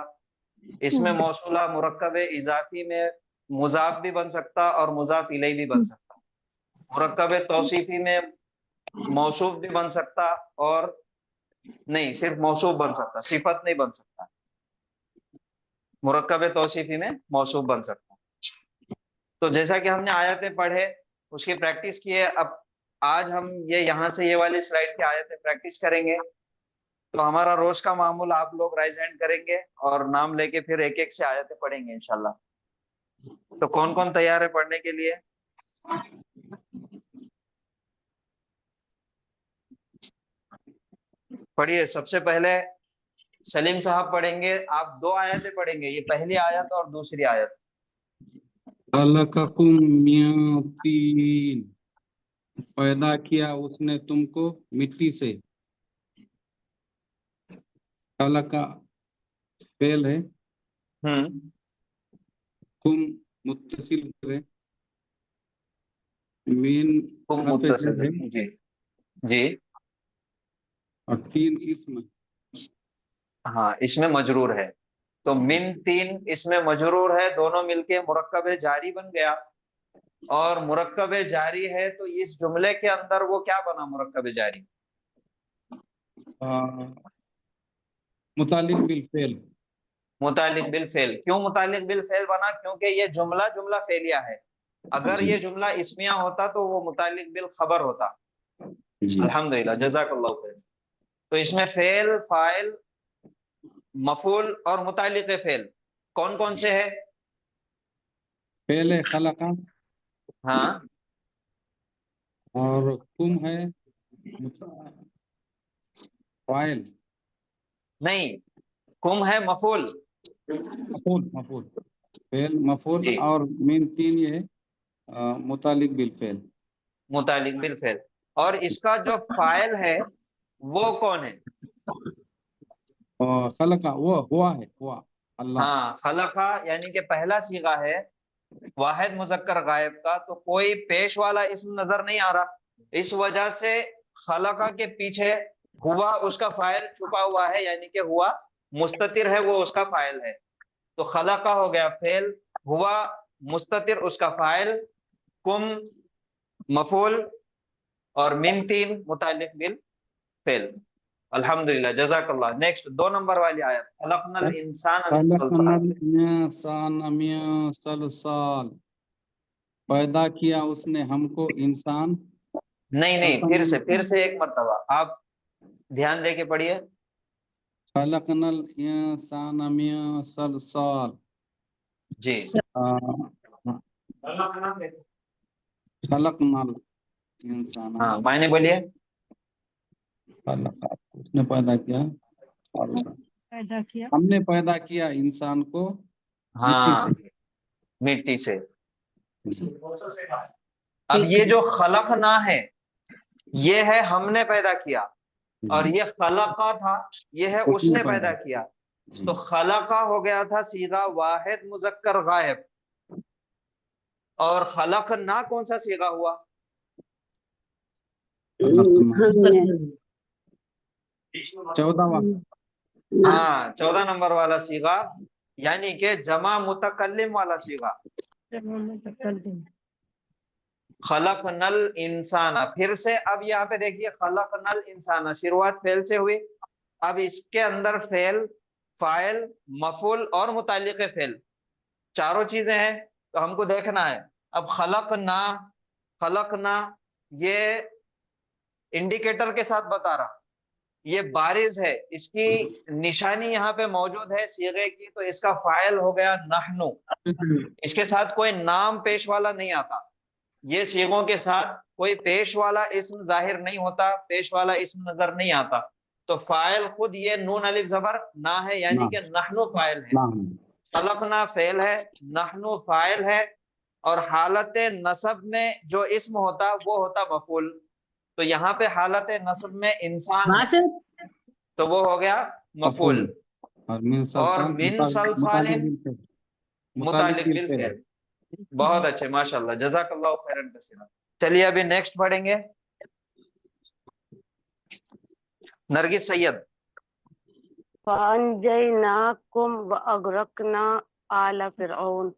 इसमें मौसूला मुरक्कब इजाफी में मुजाफ भी बन सकता और मुजाफ इलैह भी बन सकता, मुरक्कब तौसीफी में मौसूफ भी बन सकता, और नहीं सिर्फ मौसूफ बन सकता, सिफत नहीं बन सकता, मुरक्कब तौसीफी में मौसूफ बन सकता। तो जैसा कि हमने आयतें पढ़े उसकी प्रैक्टिस की है, अब आज हम यहाँ से ये वाली स्लाइड की आयतें प्रैक्टिस करेंगे। तो हमारा रोज का मामूल आप लोग राइज हैंड करेंगे और नाम लेके फिर एक एक से आयतें पढ़ेंगे इंशाल्लाह। तो कौन कौन तैयार है पढ़ने के लिए? पढ़िए। सबसे पहले सलीम साहब पढ़ेंगे, आप दो आयतें पढ़ेंगे, ये पहली आयत और दूसरी आयत। खलक़कुम मिन तीन, पैदा किया उसने तुमको मिट्टी से। खलक़ा फेल है, कुम मुत्तसिल है, मिन तुम हर्फ मुत्तसिल है, जी जी। और तीन इसम। हाँ, इसमें मजरूर है, तो मिन तीन इसमें मजरूर है, दोनों मिलके मुरक्कब जारी बन गया। और मुरक्कब जारी है तो इस जुमले के अंदर वो क्या बना मुरक्कब जारी? मुतालिक बिल फेल। मुतालिक बिल फेल। क्यों मुतालिक बिल फेल बना? क्योंकि ये जुमला फेलिया है। अगर जी ये जुमला इस्मिया होता तो वो मुतालिक बिल खबर होता। जी अल्हम्दुलिल्लाह, जज़ाकल्लाहु खैर। तो इसमें फेल, फाइल, मफूल और मुतालिक फेल कौन कौन से है? फेल है खलका हाँ और कुम है फाइल नहीं, कुम है मफूल। मफूल मफूल फेल मफूल जी। और मीन 3 ये मुतालिक बिल फेल मुतालिक बिल फेल। और इसका जो फाइल है वो कौन है? और खलका वो हुआ है हुआ अल्लाह हाँ, खलका यानी कि पहला सीगा है वाहिद मुजक्कर गायब का, तो कोई पेश वाला इसम नजर नहीं आ रहा, इस वजह से खलका के पीछे हुआ उसका फाइल छुपा हुआ है, यानी कि हुआ मुस्ततिर है, वो उसका फाइल है। तो खलका हो गया फेल, हुआ मुस्ततिर उसका फाइल, कुम मफूल, और मिन 3 मुतालिक बिल फेल। अल्हम्दुलिल्लाह, जज़ाकल्लाह। नेक्स्ट 2 नंबर वाली आयत, खलकनल इंसान मिन सलसाल। खलकनल इंसान मिन सलसाल पैदा किया उसने हमको इंसान नहीं नहीं, फिर से एक मर्तबा आप ध्यान दे के पढ़िए। खलकनल इंसान मिन सलसाल जी। खलकनल इंसान हाँ, मायने बोलिए। खलका उसने पैदा किया पैदा किया हमने पैदा किया इंसान को मिट्टी हाँ, से मिट्टी से। अब ये जो खलकना है ये है हमने पैदा किया, और ये खलका था ये है उसने पैदा किया। तो खलका हो गया था सीगा वाहिद मुजक्कर गायब, और खलकना कौन सा सीगा हुआ? चौदहवा हाँ, 14 नंबर वाला सीगा, यानी कि जमा मुतकल्लिम वाला सीगा। खलकनल इंसाना, फिर से अब यहाँ पे देखिए खलकनल इंसाना, शुरुआत फेल से हुई, अब इसके अंदर फेल, फाइल, मफूल और मुतालिक फेल, चारों चीजें हैं, तो हमको देखना है। अब खलकना ये इंडिकेटर के साथ बता रहा, ये बारिज है, इसकी निशानी यहाँ पे मौजूद है सीगे की, तो इसका फाइल हो गया नहनु, इसके साथ कोई नाम पेश वाला नहीं आता, ये सीगों के साथ कोई पेश वाला इस्म जाहिर नहीं होता, पेश वाला इस्म नजर नहीं आता, तो फाइल खुद ये नून अलिफ जबर ना है, यानी कि नहनु फाइल है, खलकना फेल है, नहनु फाइल है, और हालत नसब में जो इस्म होता वो होता मफूल। तो यहाँ पे हालत नसब में इंसान है, तो वो हो गया मफूल, और मिन सलसालिन मुतालिक बिल फेल फेल। बहुत अच्छे, माशाल्लाह, जज़ाकल्लाहु खैरन कसीरा। चलिए अभी नेक्स्ट पढ़ेंगे, नरगिस सैयद। फअनजयनाकुम व अगरकना आला फिरऔन,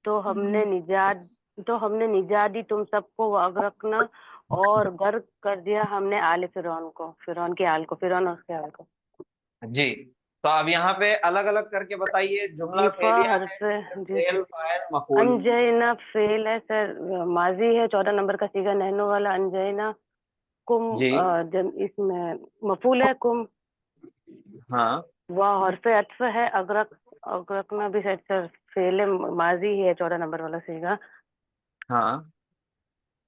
तो हमने निजात दी तुम सबको, व अगरकना और गर्क कर दिया हमने आले फिरौन को, फिरौन के आल को, फिरौन और उसके आल को। जी, तो अब यहाँ पे अलग अलग करके बताइए, जुमला फेलिया है, फेल, फाइल, मफूल। अनजयना फेल है सर, माजी है, 14 नंबर का सीगा नहनो वाला। अनजयना कुम जी। इसमें मफूल है कुम, हाँ, वह हरफ अत्फ है। अगरकना भी सर फेल है, माजी है, 14 नंबर वाला सीगा। हाँ,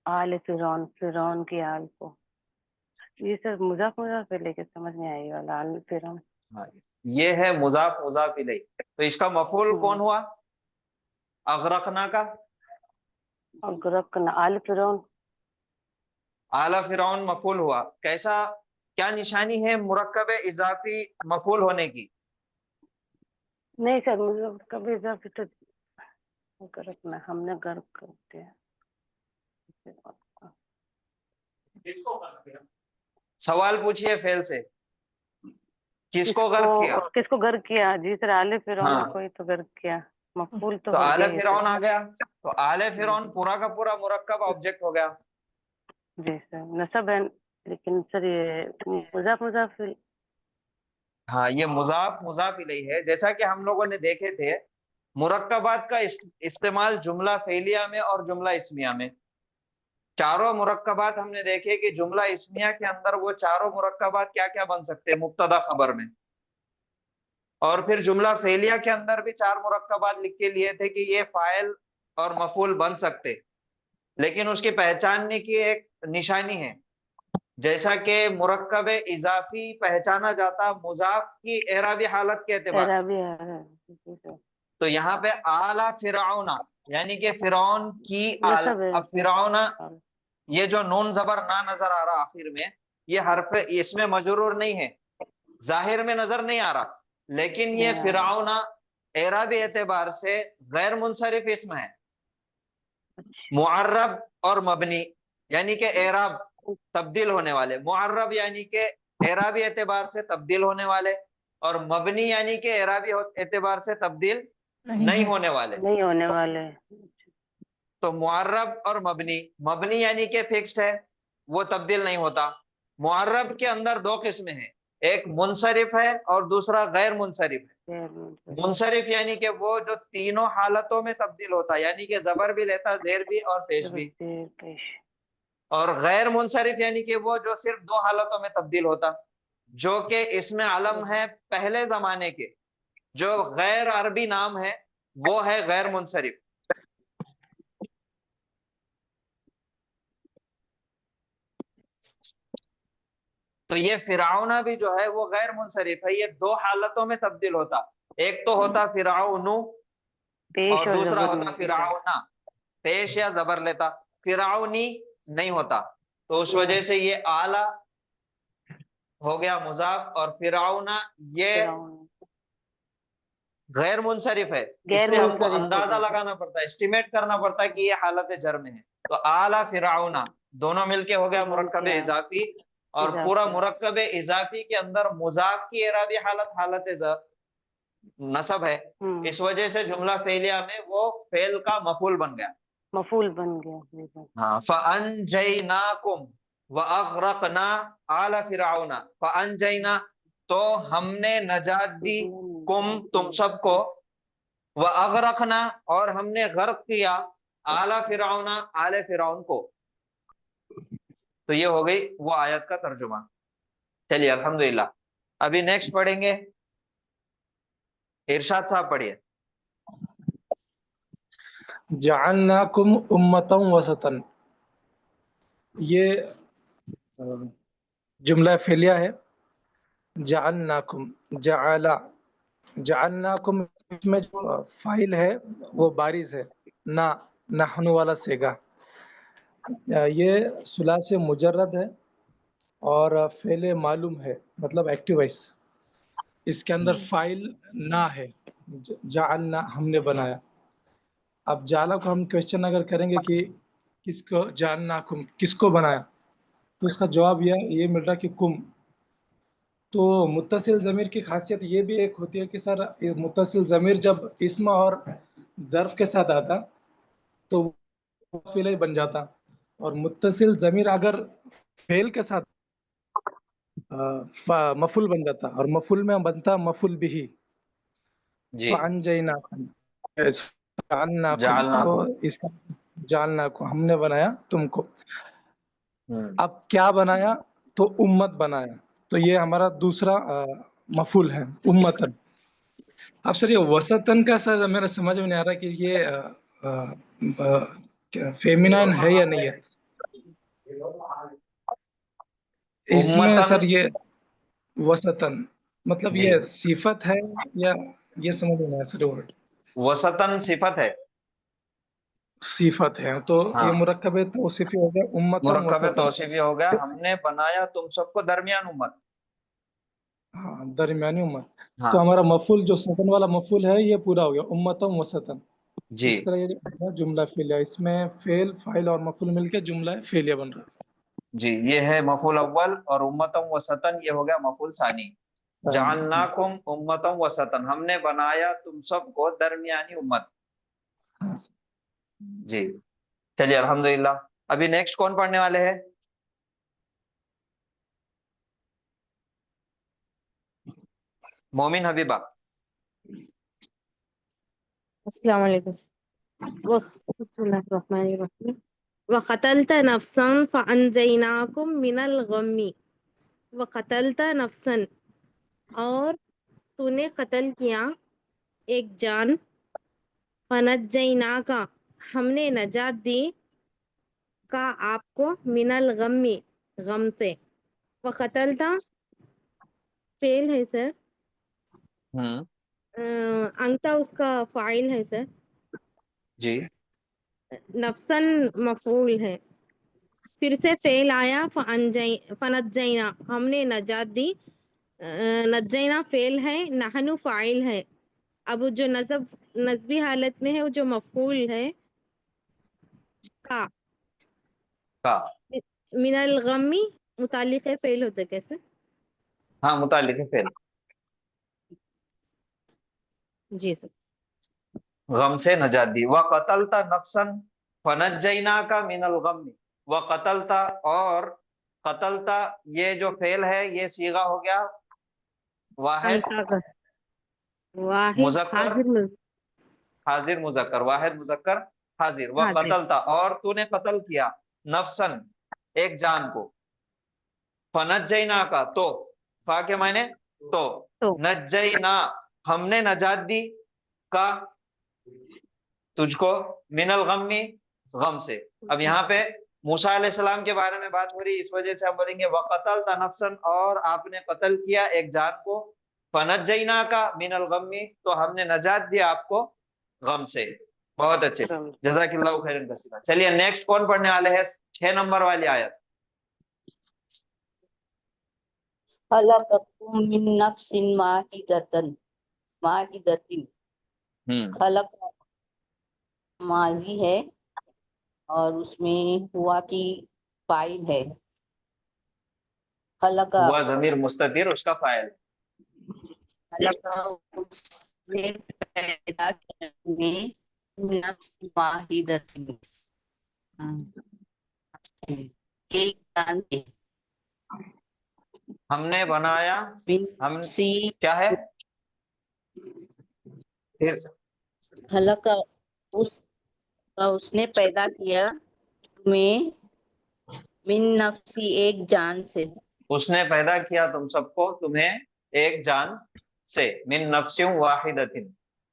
आल फिरौन, फिरौन की आल को, ये सर मुजाफ है, लेके समझ नहीं आई वाला आल फिरौन। हाँ, ये है मुजाफ मुजाफ इलैह, तो इसका मफूल कौन हुआ? अगरकना का अगरकना आल फिरौन, आला फिरौन मफूल हुआ। कैसा, क्या निशानी है मुरक्कब इजाफी मफूल होने की? नहीं सर मुझे कभी इजाफी तो गरकना, हमने गर्क कर दिया। सवाल पूछिए फेल से, किसको गर्क किया? किसको गर्क किया? जी सर आले फिरौन हाँ। को ही तो गर्क किया, मफूल तो तो हो आले गया। फिरौन आ गया, तो आले फिरौन पूरा का पूरा मुरक्कब ऑब्जेक्ट हो गया। जी सर नसब है, लेकिन सर ये मुजाफ हाँ, ये मुजाफ मुजाफ इलैह है। जैसा कि हम लोगों ने देखे थे, मुरक्कबात का इस्तेमाल जुमला फेलिया में और जुमला इस्मिया में, चारों मुरक्कबात हमने देखे कि जुमला इस्मिया के अंदर वो चारों मुरक्कबात क्या क्या बन सकते हैं मुब्तदा खबर में, और फिर जुमला फेलिया के अंदर भी 4 मुरक्कबात लिख के लिए थे कि ये फाइल اور مفعول بن سکتے، لیکن اس کی پہچاننے کی ایک نشانی ہے، جیسا کہ مرکب اضافی پہچانا جاتا مضاف کی اعرابی حالت کے اعتبار سے، اعرابی ہے جی سر، تو یہاں پہ آل فرعون یعنی کہ فرعون کی آل. نصب ہے اب فرعون یہ جو نون زبر نہ نظر آ رہا آخر میں، یہ حرف اس میں مجرور نہیں ہے، ظاہر میں نظر نہیں آ رہا، لیکن یہ فرعون اعرابی اعتبار سے غیر منصرف اسم ہے، معرب اور مبنی یعنی کہ اعراب تبدیل ہونے والے، معرب یعنی کہ اعرابی اعتبار سے تبدیل ہونے والے، اور مبنی یعنی کہ اعرابی اعتبار سے تبدیل نہیں ہونے والے. نہیں ہونے والے. تو معرب اور مبنی، مبنی یعنی کہ فکسڈ ہے، وہ تبدیل نہیں ہوتا. معرب کے اندر دو قسمیں ہیں، ایک منصرف ہے اور دوسرا غیر منصرف ہے. منصرف یعنی کہ وہ جو تینوں حالتوں میں تبدیل ہوتا، یعنی کہ زبر بھی لیتا، زیر بھی اور پیش بھی. اور غیر منصرف یعنی کہ وہ جو صرف دو حالتوں میں تبدیل ہوتا، جو کہ اس میں علم ہے پہلے زمانے کے، جو غیر عربی نام ہے وہ ہے غیر منصرف. تو یہ فرعون بھی جو ہے وہ غیر منصرف ہے، یہ دو حالتوں میں تبدیل ہوتا، ایک تو ہوتا فرعون اور دوسرا ہوتا فرعون، پیش یا زبر لیتا، فرعونی نہیں ہوتا. تو اس وجہ سے یہ اعلی ہو گیا مضاف، اور فرعون یہ غیر منصرف ہے، اس لیے ہم کو اندازہ لگانا پڑتا ہے، اسٹیمیٹ کرنا پڑتا ہے کہ یہ حالت جر میں ہے. تو اعلی فرعون دونوں مل کے ہو گیا مرکب اضافی، اور پورا مرکب اضافی کے اندر مضاف کی اعرابی حالت حالت نصب ہے، اس وجہ سے جملہ فعلیہ میں وہ فعل کا مفعول بن گیا. مفعول بن گیا. ہاں، فَأَنْجَيْنَاكُمْ وَأَغْرَقْنَا آلَ فِرْعَوْنَ. فَأَنْجَيْنَا تو ہم نے نجات دی، کم تم سب کو، وَأَغْرَقْنَا اور ہم نے غرق کیا، آلَ فِرْعَوْنَ آل فرعون کو. تو یہ ہو گئی وہ آیت کا ترجمہ. چلیے الحمدللہ. ابھی نیکسٹ پڑھیں گے، ارشاد صاحب پڑھیے. جعلناکم امتا وسطا، یہ جملہ فعلیہ ہے. جعلناکم، جعلناکم میں جو فاعل ہے وہ بارز ہے، نحن والا صیغہ. یہ ثلاثی مجرد ہے اور فعل معلوم ہے، مطلب ایکٹیو وائس. اس کے اندر فاعل نہ ہے، جعلنا ہم نے بنایا. اب جعلا کو ہم کوشچن اگر کریں گے کہ کس کو جعلناکم، کس کو بنایا، تو اس کا جواب یہ مل رہا کہ کم. تو متصل ضمیر کی خاصیت یہ بھی ایک ہوتی ہے کہ سر متصل ضمیر جب اسم اور ظرف کے ساتھ آتا تو وہ فعل بن جاتا، اور متصل ضمیر اگر فعل کے ساتھ مفعول بن جاتا، اور مفعول میں بنتا مفعول بھی. فَأَنْجَيْنَاكُمْ تو اس کا جعلنا کو ہم نے بنایا تم کو. اب کیا بنایا؟ تو امت بنایا. تو یہ ہمارا دوسرا مفعول ہے، امتن. اب سر یہ وسطن کا سر میرا سمجھ میں نہیں آ رہا کہ یہ فیمینائن ہے یا نہیں ہے. اس میں سر یہ وسطن مطلب یہ صفت ہے یا یہ سمجھ میں نہیں آیا سر. ورڈ وسطن صفت ہے، صفت ہے تو یہ مرکب توصیفی ہو گیا، امتن مرکب توصیفی ہو گیا. ہم نے بنایا تم سب کو درمیان امت. ہاں، درمیانی امت. تو ہمارا مفعول جو سیکنڈ والا مفعول ہے یہ پورا ہو گیا، امتن وسطن. اس طرح یہ جملہ فعلیہ، اس میں فعل فاعل اور مفعول مل کے جملہ فعلیہ بن رہا ہے. جی، یہ ہے مفعول اول، اور امتم وسطن یہ ہو گیا مفعول ثانی. جعلناکم امتم وسطن، ہم نے بنایا تم سب کو درمیانی امت. جی چلیے الحمدللہ. ابھی نیکسٹ کون پڑھنے والے ہیں؟ مومن حبیبہ. السلام علیکم. بسم اللہ الرحمن الرحیم. وقتلت نفسا فانجیناکم من الغم. وقتلت نفسا اور تو نے قتل کیا ایک جان، فنجیناکا ہم نے نجات دی کا آپ کو من الغمی غم سے وقتلتا فعل ہے سر انتا اس کا فاعل ہے سر جی نفسن مفعول ہے پھر سے فعل آیا فنجینا ہم نے نجات دی نجینا فعل ہے نحن فاعل ہے اب جو نصبی حالت میں ہے وہ جو مفعول ہے کا من الغمی متعلق ہے فعل ہوتا ہے کیسے ہاں متعلق ہے فعل جی سر غم سے نجات دی وقتلتا نفسا فنجیناک من الغم وقتلتا اور قتلتا یہ جو فعل ہے یہ صیغہ ہو گیا واحد انتا کا واحد مذکر حاضر مذکر واحد مذکر حاضر وقتلتا اور تو نے قتل کیا نفسن ایک جان کو فنجیناک تو فا کے معنی تو نجینا ہم نے نجات دی کا تجھ کو من الغمی غم سے اب یہاں پہ موسیٰ علیہ السلام کے بارے میں بات ہو رہی اس وجہ سے ہم بولیں گے وقتلت نفسا اور آپ نے قتل کیا ایک جان کو فنجیناک من الغمی تو ہم نے نجات دیا آپ کو غم سے بہت اچھے جزاک اللہ خیرا کثیرا چلیے نیکسٹ کون پڑھنے والے ہیں 6 نمبر والی آیت خلقکم من نفس واحدۃ خلق ماضی ہے اور اس میں ہوا کی فاعل ہے خلق ہوا ضمیر مستتر اس کا فاعل خلق اس نے پیدا کیا تمہیں نفس واحدۃ ایک جان سے ہم نے بنایا ہم سی کیا ہے پھر خلق اس نے پیدا کیا تمہیں من نفسی ایک جان سے اس نے پیدا کیا تم سب کو تمہیں ایک جان سے من نفس واحدۃ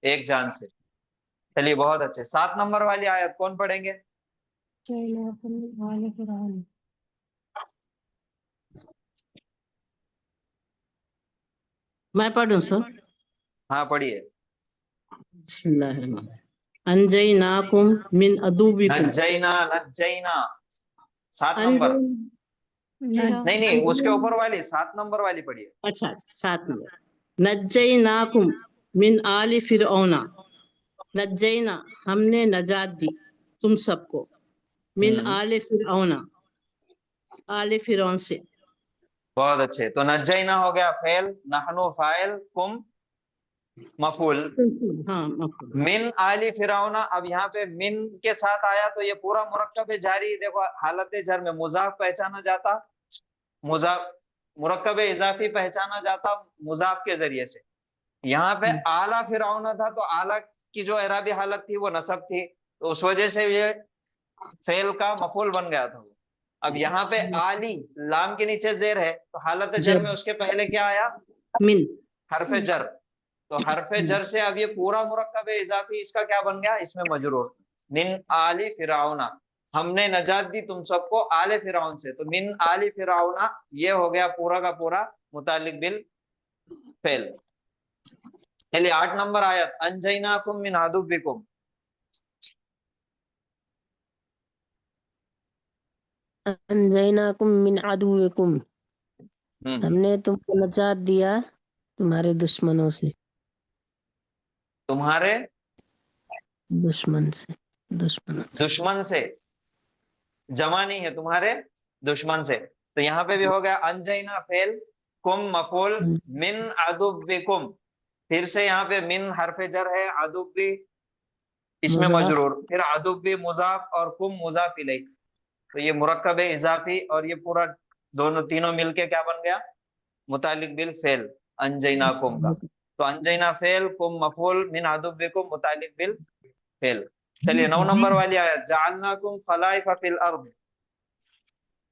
ایک جان سے چلیے بہت اچھے 7 نمبر والی آیت کون پڑھیں گے میں پڑھوں سر ہاں پڑھیے بسم اللہ الرحمن الرحیم انجیناکم من عدوکم نجینا 7 نمبر نہیں اس کے اوپر والی 7 نمبر والی پڑھیے اچھا 7 نمبر نجیناکم من آل فرعون نجینا ہم نے نجات دی تم سب کو من آل فرعون سے بہت اچھے تو نجینا ہو گیا فعل نحنو فاعل کم مفعول ہاں من آل فرعون اب یہاں پہ من کے ساتھ آیا تو یہ پورا مرکب جاری دیکھو حالت جر میں مضاف پہچانا جاتا مضاف مرکب اضافی پہچانا جاتا مضاف کے ذریعے سے یہاں پہ اعلیٰ فرعون تھا تو اعلیٰ کی جو اعرابی حالت تھی وہ نصب تھی تو اس وجہ سے یہ فعل کا مفعول بن گیا تھا اب یہاں پہ عالی لام کے نیچے زیر ہے تو حالت جر میں اس کے پہلے کیا آیا من حرف جر تو حرف جر سے اب یہ پورا مرکب اضافی اس کا کیا بن گیا اس میں مجرور من آل فرعون ہم نے نجات دی تم سب کو آل فرعون سے تو من آل فرعون یہ ہو گیا پورا کا پورا متعلق بالفعل چلیے 8 نمبر آیت انجیناکم من عدوکم انجیناکم من عدوکم ہم نے تم کو نجات دیا تمہارے دشمنوں سے تمہارے دشمن سے جمع نہیں ہے تمہارے دشمن سے تو یہاں پہ بھی ہو گیا انجینا فعل کم مفعول من عدوکم پھر سے یہاں پہ من حرف جر ہے عدو بھی اس میں مجرور پھر عدو بھی مضاف اور کم مضاف الیہ تو یہ مرکب اضافی اور یہ پورا دونوں تینوں مل کے کیا بن گیا متعلق بالفعل انجیناکم کا تو انجینا فعل کم مفعول من عدوکم متعلق بالفعل چلیے 9 نمبر والی آیت جعلناکم خلائف فی الارض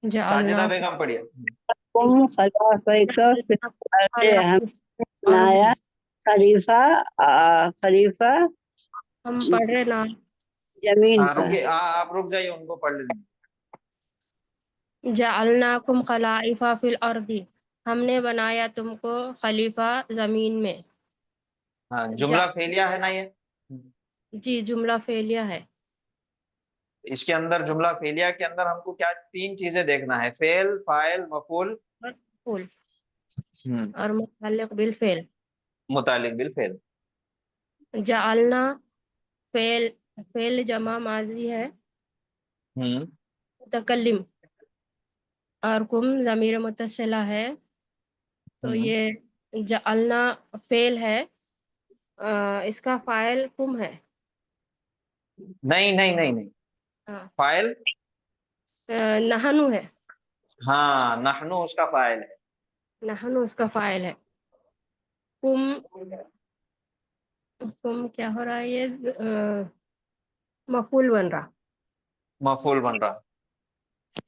ساجدہ بیگم پڑھیے خلیفہ ہم پڑھ رہے نا जमीन हाँ पर रुकिए, आप रुक जाइए, उनको पढ़ लेंगे। जअलनाकुम खलाइफा फिल अर्दी, हमने बनाया तुमको खलीफा जमीन में। हाँ, जुमला फेलिया है ना ये? जी, जुमला फेलिया है। इसके अंदर जुमला फेलिया के अंदर हमको क्या 3 चीजें देखना है, फेल, फाइल, मफूल। फूल और मुतल्लिक बिल फेल। मुतालिक बिल फेल। जअलना फेल, फेल जमा माजी है मुतकल्लिम, और कुम ज़मीर मुत्तसिला है, तो ये जअलना फेल है, इसका फाइल कुम है। नहीं नहीं नहीं नहीं, हाँ, फाइल नहनु है। हाँ, नहनु उसका फाइल है। नहनु उसका फाइल है। कुम, कुम क्या हो रहा है, ये मफूल बन रहा। मफूल बन रहा।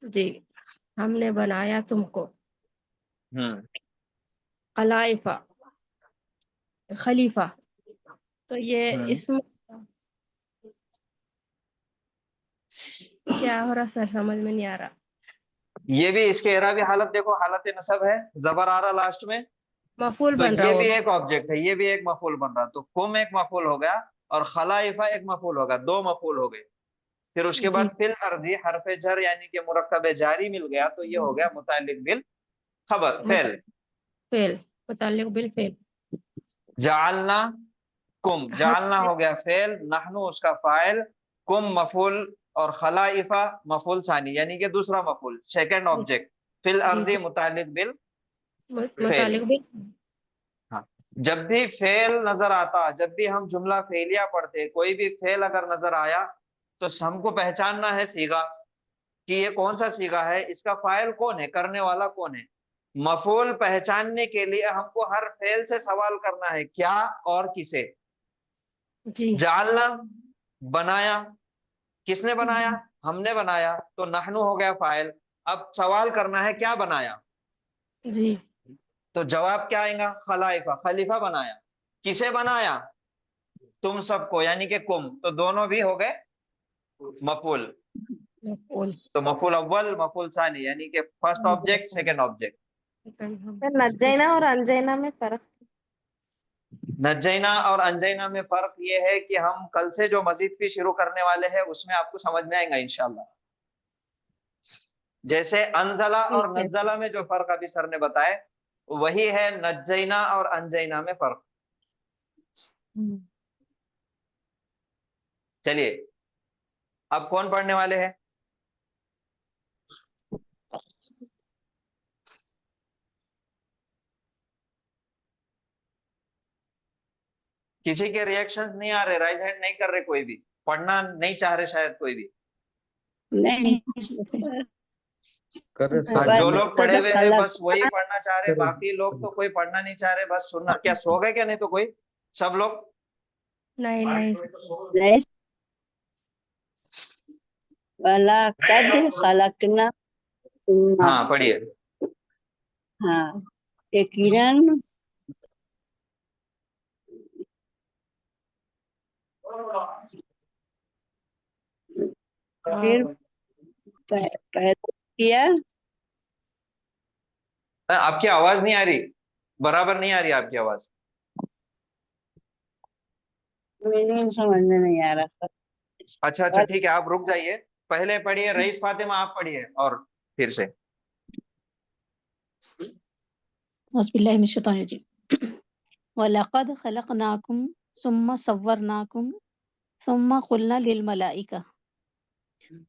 जी, हमने बनाया तुमको खलाइफा, खलीफा, तो ये इसमें क्या हो रहा सर, समझ में नहीं आ रहा। ये भी इसके एराबी हालत देखो, हालत नसब है, जबर आ रहा लास्ट में, मफूल तो बन रहा ये हो। भी एक ऑब्जेक्ट है, ये भी एक मफूल बन रहा, तो कुम एक मफूल हो गया और खलाइफा एक मफूल होगा, 2 मफूल हो गए। फिर उसके जी, बाद फिल अर्दी हरफे जर यानी कि मुरक्कब जारी मिल गया, तो ये हो गया मुतालिक बिल खबर फेल। फेल, मुताल्लिक बिल फेल। जालना कुम, जालना हो गया फेल, नहनु उसका फाइल, कुम मफूल और खलाइफा मफूल सानी यानी कि दूसरा मफूल, सेकंड ऑब्जेक्ट, फिल अर्दी मुतालिक बिल फेल। मुताल्लिक बिल। हाँ, जब भी फेल नजर आता, जब भी हम जुमला फेलिया पढ़ते, कोई भी फेल अगर नजर आया तो हमको पहचानना है सीगा कि ये कौन सा सीगा है, इसका फाइल कौन है, करने वाला कौन है। मफूल पहचानने के लिए हमको हर फेल से सवाल करना है, क्या और किसे। जी, जालना बनाया, किसने बनाया, हमने बनाया, तो नहनु हो गया फाइल। अब सवाल करना है क्या बनाया, जी, तो जवाब क्या आएगा, खलाइफा, खलीफा बनाया। किसे बनाया, तुम सबको यानी कि कुम, तो दोनों भी हो गए मफूल। मफूल। तो मफूल अव्वल मफूल सानी यानी कि फर्स्ट ऑब्जेक्ट सेकंड ऑब्जेक्ट। सर नज्जैना और अंजैना में फर्क? नज्जैना और अंजैना में फर्क ये है कि हम कल से जो मजीद भी शुरू करने वाले हैं उसमें आपको समझ में आएगा इंशाल्लाह। जैसे अनजला और ठीक है। नज्जला में जो फर्क अभी सर ने बताए, वही है नज्जैना और अंजैना में फर्क। चलिए, अब कौन पढ़ने वाले हैं? किसी के रिएक्शंस नहीं आ रहे, राइज हैंड नहीं कर रहे, कोई भी पढ़ना नहीं चाह रहे शायद, कोई भी। नहीं, हाँ, जो लोग पढ़े हुए हैं बस वही खलक, पढ़ना चाह रहे, बाकी लोग तो कोई पढ़ना नहीं चाह रहे, बस सुनना। क्या सो गए क्या? नहीं तो कोई, सब लोग नहीं नहीं, नहीं वलकद खलकना, हाँ पढ़िए। हाँ यकीनन फिर पैदा किया। आपकी आवाज नहीं आ रही, बराबर नहीं आ रही आपकी आवाज। मीनिंग समझ में नहीं आ रहा। अच्छा अच्छा ठीक है, आप रुक जाइए, पहले पढ़िए रईस फातिमा, आप पढ़िए और फिर से। औज़ुबिल्लाहि मिनश्शैतानिर्रजीम। वलक़द खलक़नाकुम सुम्मा सव्वरनाकुम सुम्मा क़ुलना लिल मलाइका,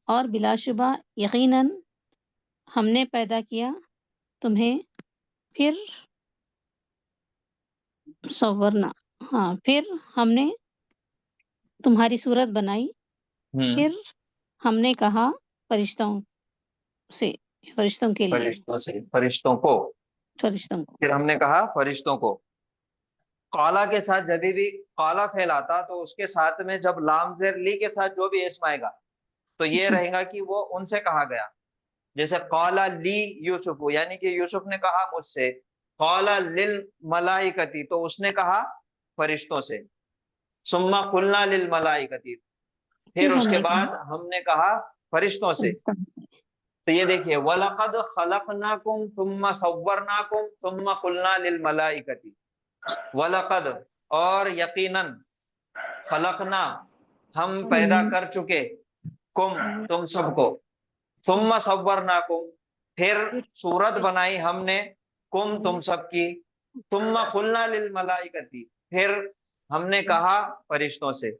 और बिलाशुबा यकीनन हमने पैदा किया तुम्हें, फिर सव्वरना, हाँ फिर हमने तुम्हारी सूरत बनाई, फिर हमने कहा फरिश्तों से, फरिश्तों के लिए, फरिश्तों से, फरिश्तों को, फरिश्तों को। फिर हमने कहा फरिश्तों को। काला के साथ जब भी काला फेल आता तो उसके साथ में जब लाम जेर ली के साथ जो भी इस्म आएगा तो ये जी। रहेगा कि वो उनसे कहा गया। जैसे काला ली यूसुफ, यानी कि यूसुफ ने कहा मुझसे। काला लिल मलाइकती, तो उसने कहा फरिश्तों से। सुम्मा कुलना लिल मलाइकती, پھر اس کے بعد ہم نے کہا فرشتوں سے. تو یہ دیکھیے وَلَقَدْ خَلَقْنَاكُمْ ثُمَّ صَوَّرْنَاكُمْ ثُمَّ قُلْنَا لِلْمَلَائِكَةِ وَلَقَدْ اور یقیناً خلقنا ہم پیدا کر چکے کم تم سب کو ثم صورناکم پھر صورت بنائی ہم نے کم تم سب کی ثم قلنا للملائکتی پھر ہم نے کہا فرشتوں سے.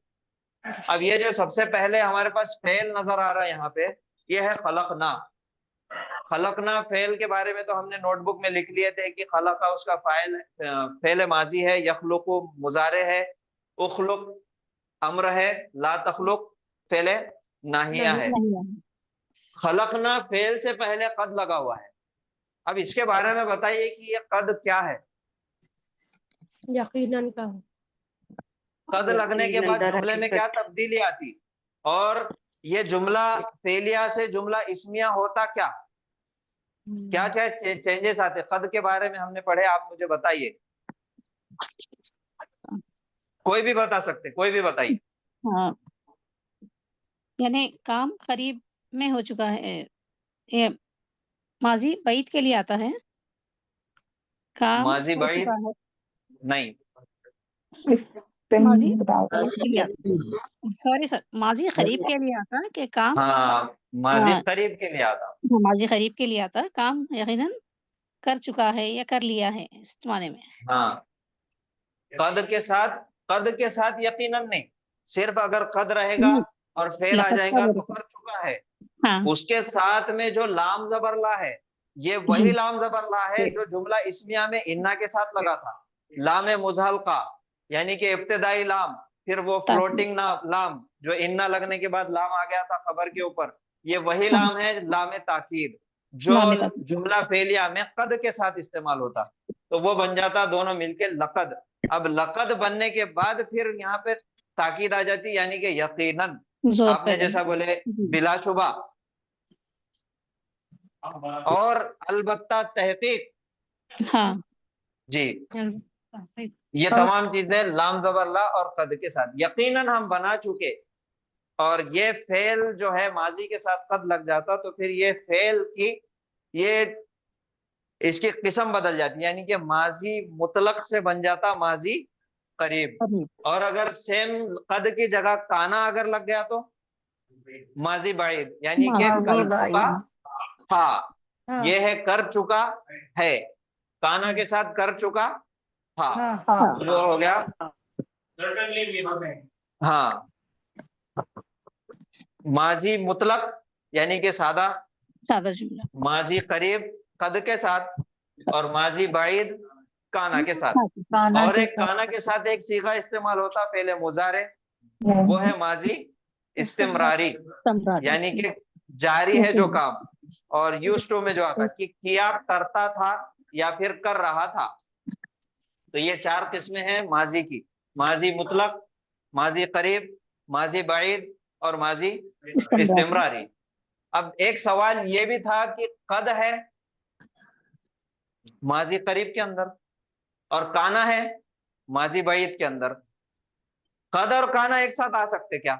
اب یہ جو سب سے پہلے ہمارے پاس فعل نظر آ رہا ہے یہاں پہ یہ ہے خلقنا. خلقنا فعل کے بارے میں تو ہم نے نوٹ بک میں لکھ لیے تھے کہ خلقا اس کا فعل ماضی ہے, یخلق مضارع ہے, اخلق امر ہے, لا تخلق فعل ناہیہ ہے. خلقنا فعل سے پہلے قد لگا ہوا ہے. اب اس کے بارے میں بتائیے کہ یہ قد کیا ہے؟ یقیناً کا قد لگنے کے بعد جملے میں کیا تبدیلی آتی اور یہ جملہ فعلیہ سے جملہ اسمیہ ہوتا کیا کیا چینجز آتے؟ قد کے بارے میں ہم نے پڑھے, آپ مجھے بتائیے, کوئی بھی بتا سکتے, کوئی بھی بتائیے. ہاں یعنی کام قریب میں ہو چکا ہے, یہ ماضی بعید کے لیے آتا ہے, کام ماضی ہو بعید چکا ہے, نہیں, ماضی قریب کے لیے آتا, سوری سر, ماضی قریب کے لیے آتا کہ کام, ہاں ماضی قریب کے لیے آتا, ماضی قریب کے لیے آتا کام یقیناً کر چکا ہے یا کر لیا ہے اس زمانے میں. ہاں قد کے ساتھ یقیناً نہیں, صرف اگر قد رہے گا اور فعل آ جائے گا تو کر چکا ہے. اس کے ساتھ میں جو لام زبر لا ہے یہ وہی لام زبر لا ہے جو جملہ اسمیہ میں انا کے ساتھ لگا تھا, لام مزحلقہ یعنی کہ ابتدائی لام, پھر وہ فلوٹنگ لام جو انا لگنے کے بعد لام آ گیا تھا خبر کے اوپر, یہ وہی لام ہے لام تاکید جو جملہ فعلیہ میں قد کے ساتھ استعمال ہوتا, تو وہ بن جاتا دونوں مل کے لقد. اب لقد بننے کے بعد پھر یہاں پہ تاکید آ جاتی یعنی کہ یقیناً, آپ نے جیسا بولے بلا شبہ اور البتہ تحقیق. ہاں جی یہ تمام چیزیں لام زبر لا اور قد کے ساتھ یقیناً ہم بنا چکے, اور یہ فعل جو ہے ماضی کے ساتھ قد لگ جاتا تو پھر یہ فعل کی یہ اس کی قسم بدل جاتی, یعنی کہ ماضی مطلق سے بن جاتا ماضی قریب, اور اگر سیم قد کی جگہ کانا اگر لگ گیا تو ماضی بعید, یعنی کہ کر چکا تھا, یہ ہے کر چکا ہے, کانا کے ساتھ کر چکا تھا, وہ ہو گیا. ہاں ماضی مطلق یعنی کہ سادہ جملہ, ماضی قریب قد کے ساتھ, اور ماضی بعید کانا کے ساتھ. اور ایک کانا کے ساتھ ایک صیغہ استعمال ہوتا پہلے مضارع, وہ ہے ماضی استمراری, یعنی کہ جاری ہے جو کام, اور یوزڈ ٹو میں جو آتا کہ کیا کرتا تھا یا پھر کر رہا تھا. تو یہ چار قسمیں ہیں ماضی کی, ماضی مطلق, ماضی قریب, ماضی بعید اور ماضی استمراری. اب ایک سوال یہ بھی تھا کہ قد ہے ماضی قریب کے اندر اور کانا ہے ماضی بعید کے اندر, قد اور کانا ایک ساتھ آ سکتے کیا؟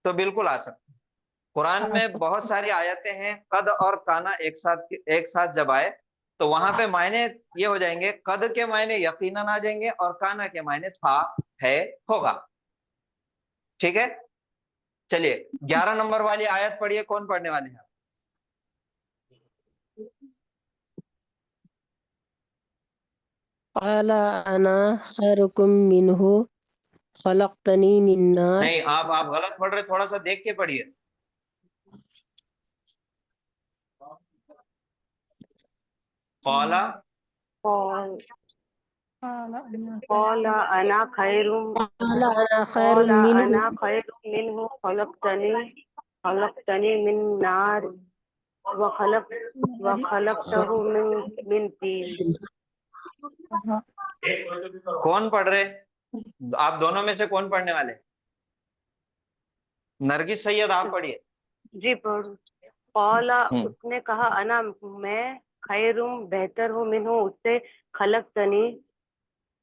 تو بالکل آ سکتے. قرآن میں بہت ساری آیتیں ہیں قد اور کانا ایک ساتھ جب آئے تو وہاں پہ معنی یہ ہو جائیں گے, قد کے معنی یقیناً آ جائیں گے اور کانا کے معنی تھا, ہے, ہوگا. ٹھیک ہے, چلیے 11 نمبر والی آیت پڑھیے, کون پڑھنے والے ہیں؟ قال انا خیرکم منہ خلقتنی من نار. نہیں, آپ غلط پڑھ رہے, تھوڑا سا دیکھ کے پڑھیے. قال انا خیر قال انا خیر منہ خلقتنی من نار وخلقته من طین. کون پڑھ رہے؟ آپ دونوں میں سے کون پڑھنے والے؟ نرگس سید آپ پڑھیے. جی پڑھ. قال اس نے کہا انا میں خیرم بہتر ہوں منہ اس سے, خلقتنی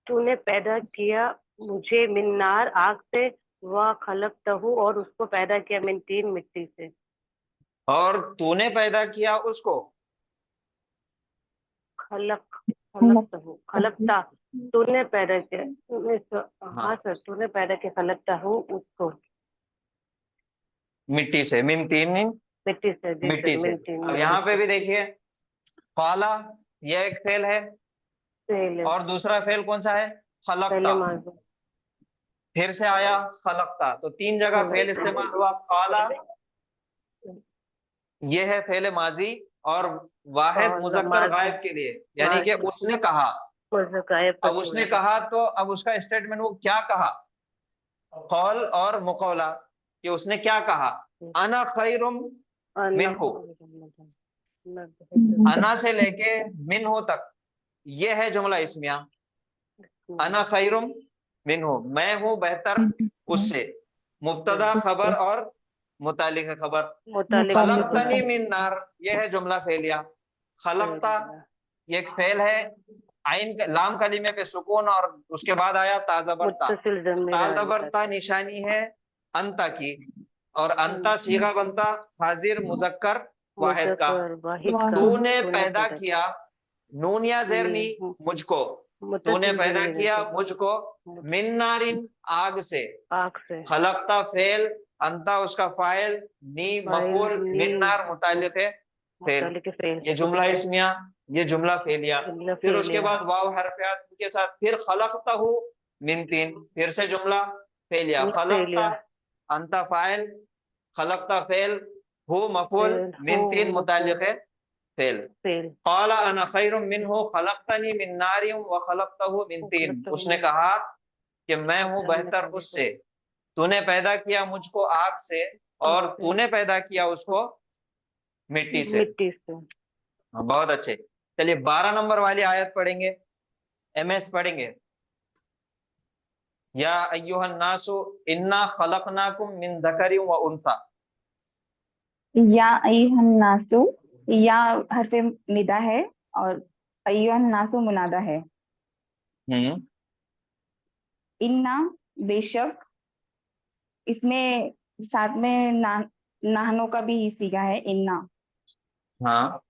تو نے پیدا کیا مجھے, من نار آگ سے, वा खलकतहु, और उसको पैदा किया मिन तीन, मिट्टी से। और तूने पैदा किया उसको, खलकतहु, खलकता, तूने पैदा किया। हाँ, हाँ सर, तूने पैदा किया खलकतहु उसको मिट्टी से, मिन तीन, मिट्टी से। जी मिट्टी सर, से। मिन तीन, अब यहाँ पे भी देखिए, काला यह एक फेल है, पहले और दूसरा फेल कौन सा है, खलकता। माजी। फिर से आया खलकता, तो तीन जगह फेल इस्तेमाल हुआ। काला ये है फेल माजी, और वाहिद काला मुजक्कर माजी। गायब के लिए, यानी कि माजी। उसने कहा। गायब अब उसने कहा, तो अब उसका स्टेटमेंट वो क्या कहा, कौल और मुकौला, कि उसने क्या कहा, अना खैरुम मिनहु, अना से लेके मिनहु तक ये है जुमला इस्मिया। अना खैरुम मिनहु, मैं हूं बेहतर उससे, मुब्तदा खबर और मुतालिक खबर। खलकतनी मिन नार, ये है जुमला फेलिया। खलकता ये एक फेल है, आइन लाम कलीमे पे सुकून, और उसके बाद आया ताज़बरता। ताज़बरता निशानी है अंता की, और अंता सीगा बनता हाजिर मुजक्कर वाहिद का। तूने पैदा किया, नून या ज़ेरनी, मुझको, तूने पैदा किया मुझको, मिन नारिन, आग से। खलकता फेल, अंता उसका फाइल, नी मफूल, मिन नार मुतालिक है फेल। ये जुमला इस्मिया, ये जुमला फेलिया। फिर उसके बाद वाव हरफियात के साथ फिर खलकतहु मिन तीन, फिर से जुमला फेलिया। खलकता अंता फाइल, खलकता फेल, हु मफूल, मिन तीन मुतालिक है फेल। क़ाला अना खैरुम मिन्हु खलकतनी मिन नारिम व खलकतहु मिन तीन, उसने कहा कि मैं हूं बेहतर उससे, तूने पैदा किया मुझको आग से, और तूने पैदा किया उसको मिट्टी से। बहुत अच्छे। चलिए 12 नंबर वाली आयत पढ़ेंगे, एमएस पढ़ेंगे। या अय्युहन नासु इन्ना खलकनाकुम मिन ज़करिन व उन्सा। या अय्युहन नासु, या हरफे निदा है और अय्युहन नासु मुनादा है। इन्ना बेशक, इसमें साथ में नाहनों का भी सीगा है इन्ना। हाँ,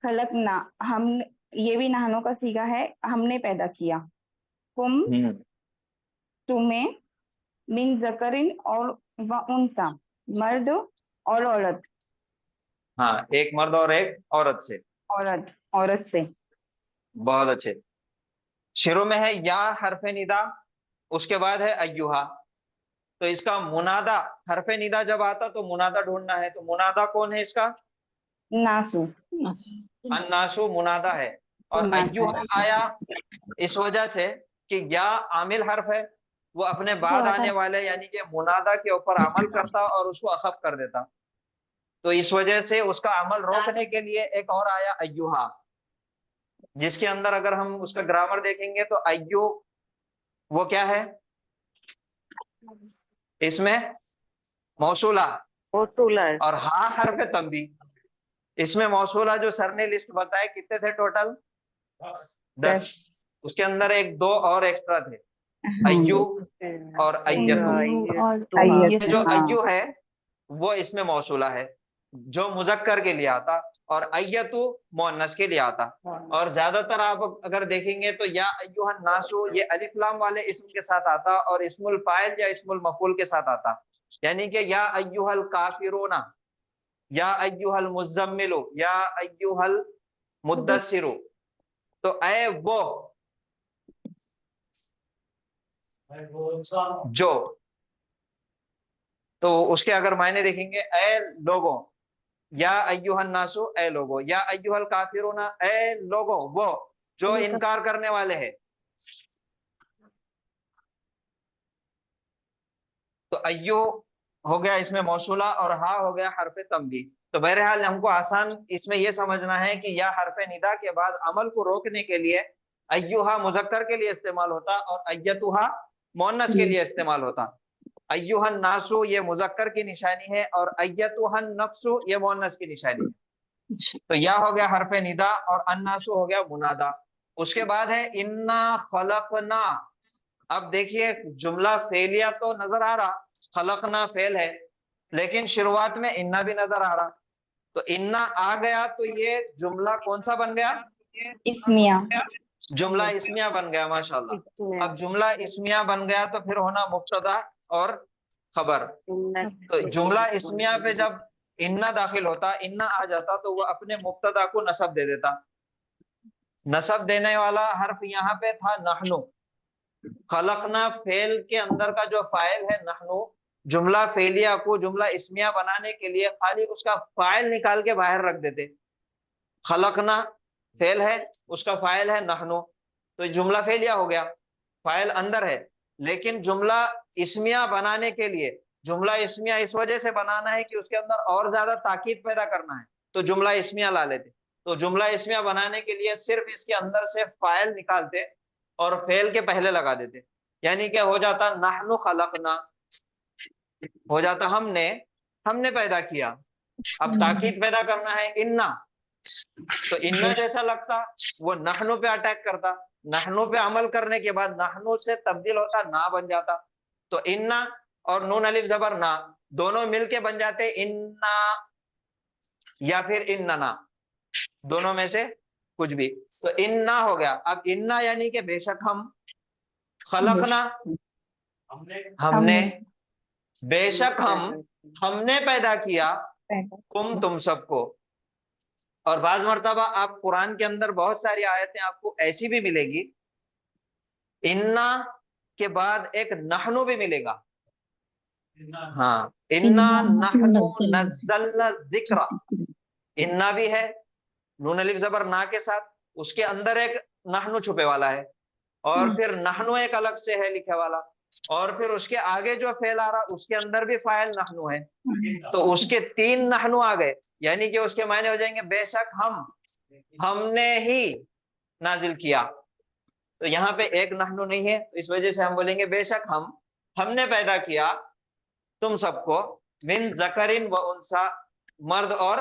खलकना, हम, ये भी नाहनों का सीगा है, हमने पैदा किया। तुम, तुम्हें, मिन ज़करिन और व उन्सा, मर्द और औरत। हाँ, एक मर्द और एक औरत से। औरत से। बहुत अच्छे। शुरू में है या हरफे निदा, उसके बाद है अय्युहा। तो इसका मुनादा, हरफे निदा जब आता तो मुनादा ढूंढना है, तो मुनादा कौन है इसका, नासु। अन्नासु मुनादा है, और अय्युहा आया इस वजह से कि या आमिल हर्फ है, वो अपने बाद आने वाले यानी कि मुनादा के ऊपर अमल करता और उसको अखफ कर देता, तो इस वजह से उसका अमल रोकने के लिए एक और आया अय्युहा, जिसके अंदर अगर हम उसका ग्रामर देखेंगे तो अय्यु वो क्या है, इसमें मौसूला है, और हा हर्फ तंबी। इसमें मौसूला जो सर ने लिस्ट बताए कितने थे टोटल, 10। उसके अंदर एक दो और एक्स्ट्रा थे, अय्यु और अय्यतु। जो अय्यु है वो इसमें मौसूला है, जो मुजक्कर के लिए आता, और अय्यतु मुअन्नस के लिए आता। और ज्यादातर आप अगर देखेंगे तो या अय्युहन नासु ये अलिफ लाम वाले इस्म के साथ आता, और इस्मुल फाइल या इस्मुल मफूल के साथ आता, यानी कि या अय्युहल काफिरूना, या अय्युहल मुज़्ज़म्मिलु, या अय्युहल मुद्दस्सिरु। तो ऐ वो जो, तो उसके अगर मायने देखेंगे, ऐ लोगों, या अय्युहन नासु ऐ लोगों, या अय्युहल काफिरूना ऐ लोगों वो जो इनकार करने वाले हैं। तो अय्यु हो गया इसमें मौसूला, और हा हो गया हरफे तंबी। तो बहरहाल हमको आसान इसमें यह समझना है कि या हरफे निदा के बाद अमल को रोकने के लिए अय्युहा मुजक्कर के लिए इस्तेमाल होता और अय्यतुहा मुअन्नस के लिए इस्तेमाल होता। अय्युहन नासु ये मुजक्कर की निशानी है और अय्यतुहन नफ्सु ये मुअन्नस की निशानी है। तो या हो गया हरफे निदा और अन्नासु हो गया मुनादा। उसके बाद है इन्ना खलकना, اب دیکھیے جملہ فعلیہ تو نظر آ رہا، خلقنا فعل ہے، لیکن شروعات میں انا بھی نظر آ رہا، تو انا آ گیا تو یہ جملہ کون سا بن گیا؟ اسمیہ. جملہ اسمیہ بن گیا. ماشاءاللہ. اب جملہ اسمیہ بن گیا تو پھر ہونا مبتدا اور خبر. تو جملہ اسمیہ پہ جب انا داخل ہوتا، انا آ جاتا، تو وہ اپنے مبتدا کو نصب دے دیتا. نصب دینے والا حرف یہاں پہ تھا نحنو. خلقنا فعل کے اندر کا جو فاعل ہے نحنو، جملہ فعلیہ کو جملہ اسمیہ بنانے کے لیے خالی اس کا فاعل نکال کے باہر رکھ دیتے. خلقنا فعل ہے، اس کا فاعل ہے نحنو، تو جملہ فعلیہ ہو گیا، فاعل اندر ہے. لیکن جملہ اسمیہ بنانے کے لیے، جملہ اسمیہ اس وجہ سے بنانا ہے کہ اس کے اندر اور زیادہ تاکید پیدا کرنا ہے، تو جملہ اسمیہ لا لیتے. تو جملہ اسمیہ بنانے کے لیے صرف اس کے اندر سے فاعل نکالتے اور فعل کے پہلے لگا دیتے. یعنی کہ ہو جاتا نحنو خلقنا، ہو جاتا ہم نے پیدا کیا. اب تاکید پیدا کرنا ہے انا، تو انا جیسا لگتا وہ نحنو پہ اٹیک کرتا، نحنو پہ عمل کرنے کے بعد نحنو سے تبدیل ہوتا نا بن جاتا. تو انا اور نون الف زبر نا دونوں مل کے بن جاتے انا یا پھر اننا، دونوں میں سے کچھ بھی. تو انا ہو گیا. اب انا یعنی کہ بے شک ہم، خلقنا ہم نے، بے شک ہم نے پیدا کیا تم سب کو. اور بعض مرتبہ آپ قرآن کے اندر بہت ساری آیتیں آپ کو ایسی بھی ملے گی، انا کے بعد ایک نحنو بھی ملے گا. ہاں، انا نحنو نزلنا الذکر، انا بھی ہے نون الف زبر نا کے ساتھ، اس کے اندر ایک نحنو چھپے والا ہے، اور پھر نحنو ایک الگ سے ہے لکھے والا، اور پھر اس کے آگے جو فعل آ رہا اس کے اندر بھی فاعل نحنو ہے. تو اس کے 3 نحنو آ گئے، یعنی کہ اس کے معنی ہو جائیں گے بے شک ہم نے ہی نازل کیا. تو یہاں پہ ایک نحنو نہیں ہے، اس وجہ سے ہم بولیں گے بے شک ہم نے پیدا کیا تم سب کو، من ذکرن و انسا، مرد اور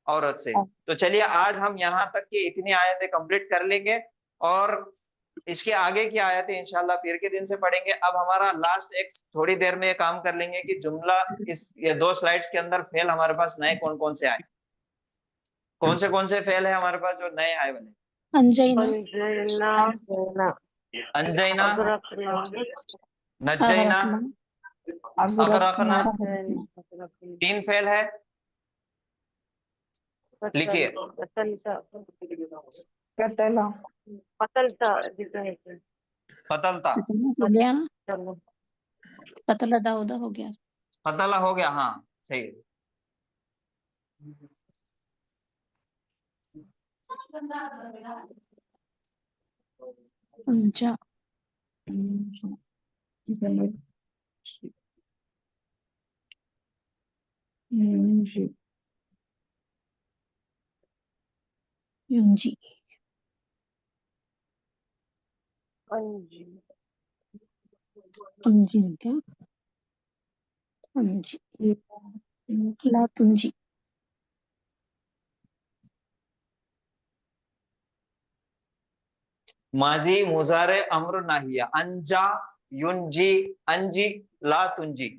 عورت سے. تو چلیے آج ہم یہاں تک کی اتنی آیتیں کمپلیٹ کر لیں گے، اور اس کے آگے کی آیتیں انشاءاللہ پیر کے دن سے پڑھیں گے. اب ہمارا لاسٹ ایک تھوڑی دیر میں یہ کام کر لیں گے کہ جملہ یہ 2 سلائیڈز کے اندر فعل ہمارے پاس نئے کون کون سے آئے، کون سے فعل ہے ہمارے پاس جو نئے آئے والے؟ انجینا، نجینا، اغرقنا. 3 فعل ہے، لکھیے. قتلتا، ہو گیا نا، قتل داؤد ہو گیا. قتلہ ہو گیا، ہاں صحیح. انجا، ینجی، انجی کیا، انجی، لا تنجی. ماضی مضارع امر ناہیہ، انجا، ینجی، انجی، لا تنجی.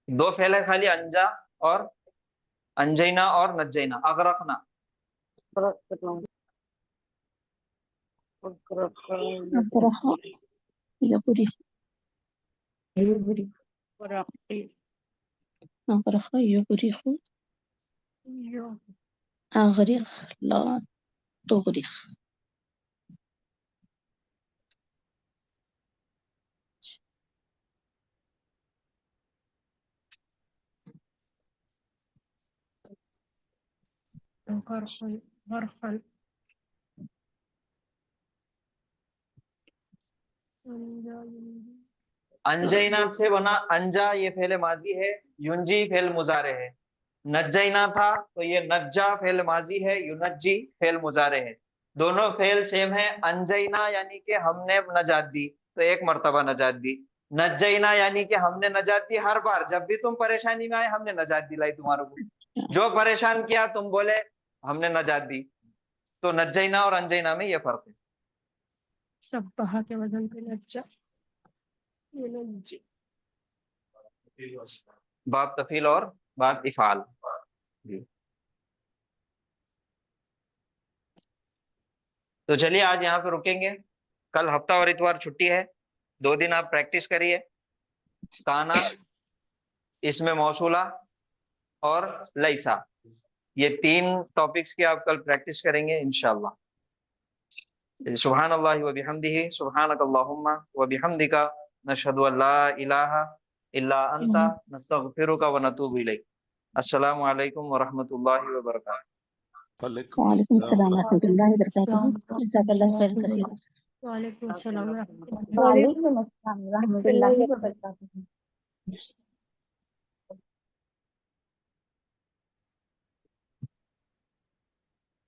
دو فعل ہے خالی، انجا اور انجینا اور نجینا. اغرقنا، أبرح يبرح، أبرح يبرح، أغرق لا تغرق. अंजैना से बना, अंजा ये फेल माजी है, युंजी फेल मुजारे है। नज्जैना था तो ये नज्जा फेल माजी है, युनज्जी फेल मुजारे है। दोनों फेल सेम है। अंजैना यानी कि हमने नजात दी, तो एक मर्तबा नजात दी। नज्जैना यानी कि हमने नजात दी हर बार, जब भी तुम परेशानी में आए हमने नजात दिलाई तुम्हारे को, जो परेशान किया तुम बोले हमने नजात दी। तो नज्जैना और अंजैना में ये फर्क है। सब्बाहा के वजन पे नज्जा, युनज्जी। बाब तफील और बाब इफाल। तो चलिए आज यहाँ पे रुकेंगे, कल हफ्ता और इतवार छुट्टी है, 2 दिन आप प्रैक्टिस करिए। काना, इसमें मौसूला और लैसा, ये 3 टॉपिक्स की आप कल प्रैक्टिस करेंगे इंशाल्लाह। सुब्हानल्लाहि व बिहम्दिही, सुब्हानकल्लाहुम्मा व बिहम्दिका, नशहदु अल्ला इलाहा इल्ला अंता, नस्तगफिरुका व नतूबु इलैक। अस्सलामु अलैकुम व रहमतुल्लाहि व बरकातुहू। वालेकुम अस्सलाम व रहमतुल्लाहि व बरकातुहू। जज़ाकल्लाहु खैरन कसीरा। वालेकुम अस्सलाम। वालेकुम अस्सलाम रहमतुल्लाहि व बरकातुहू।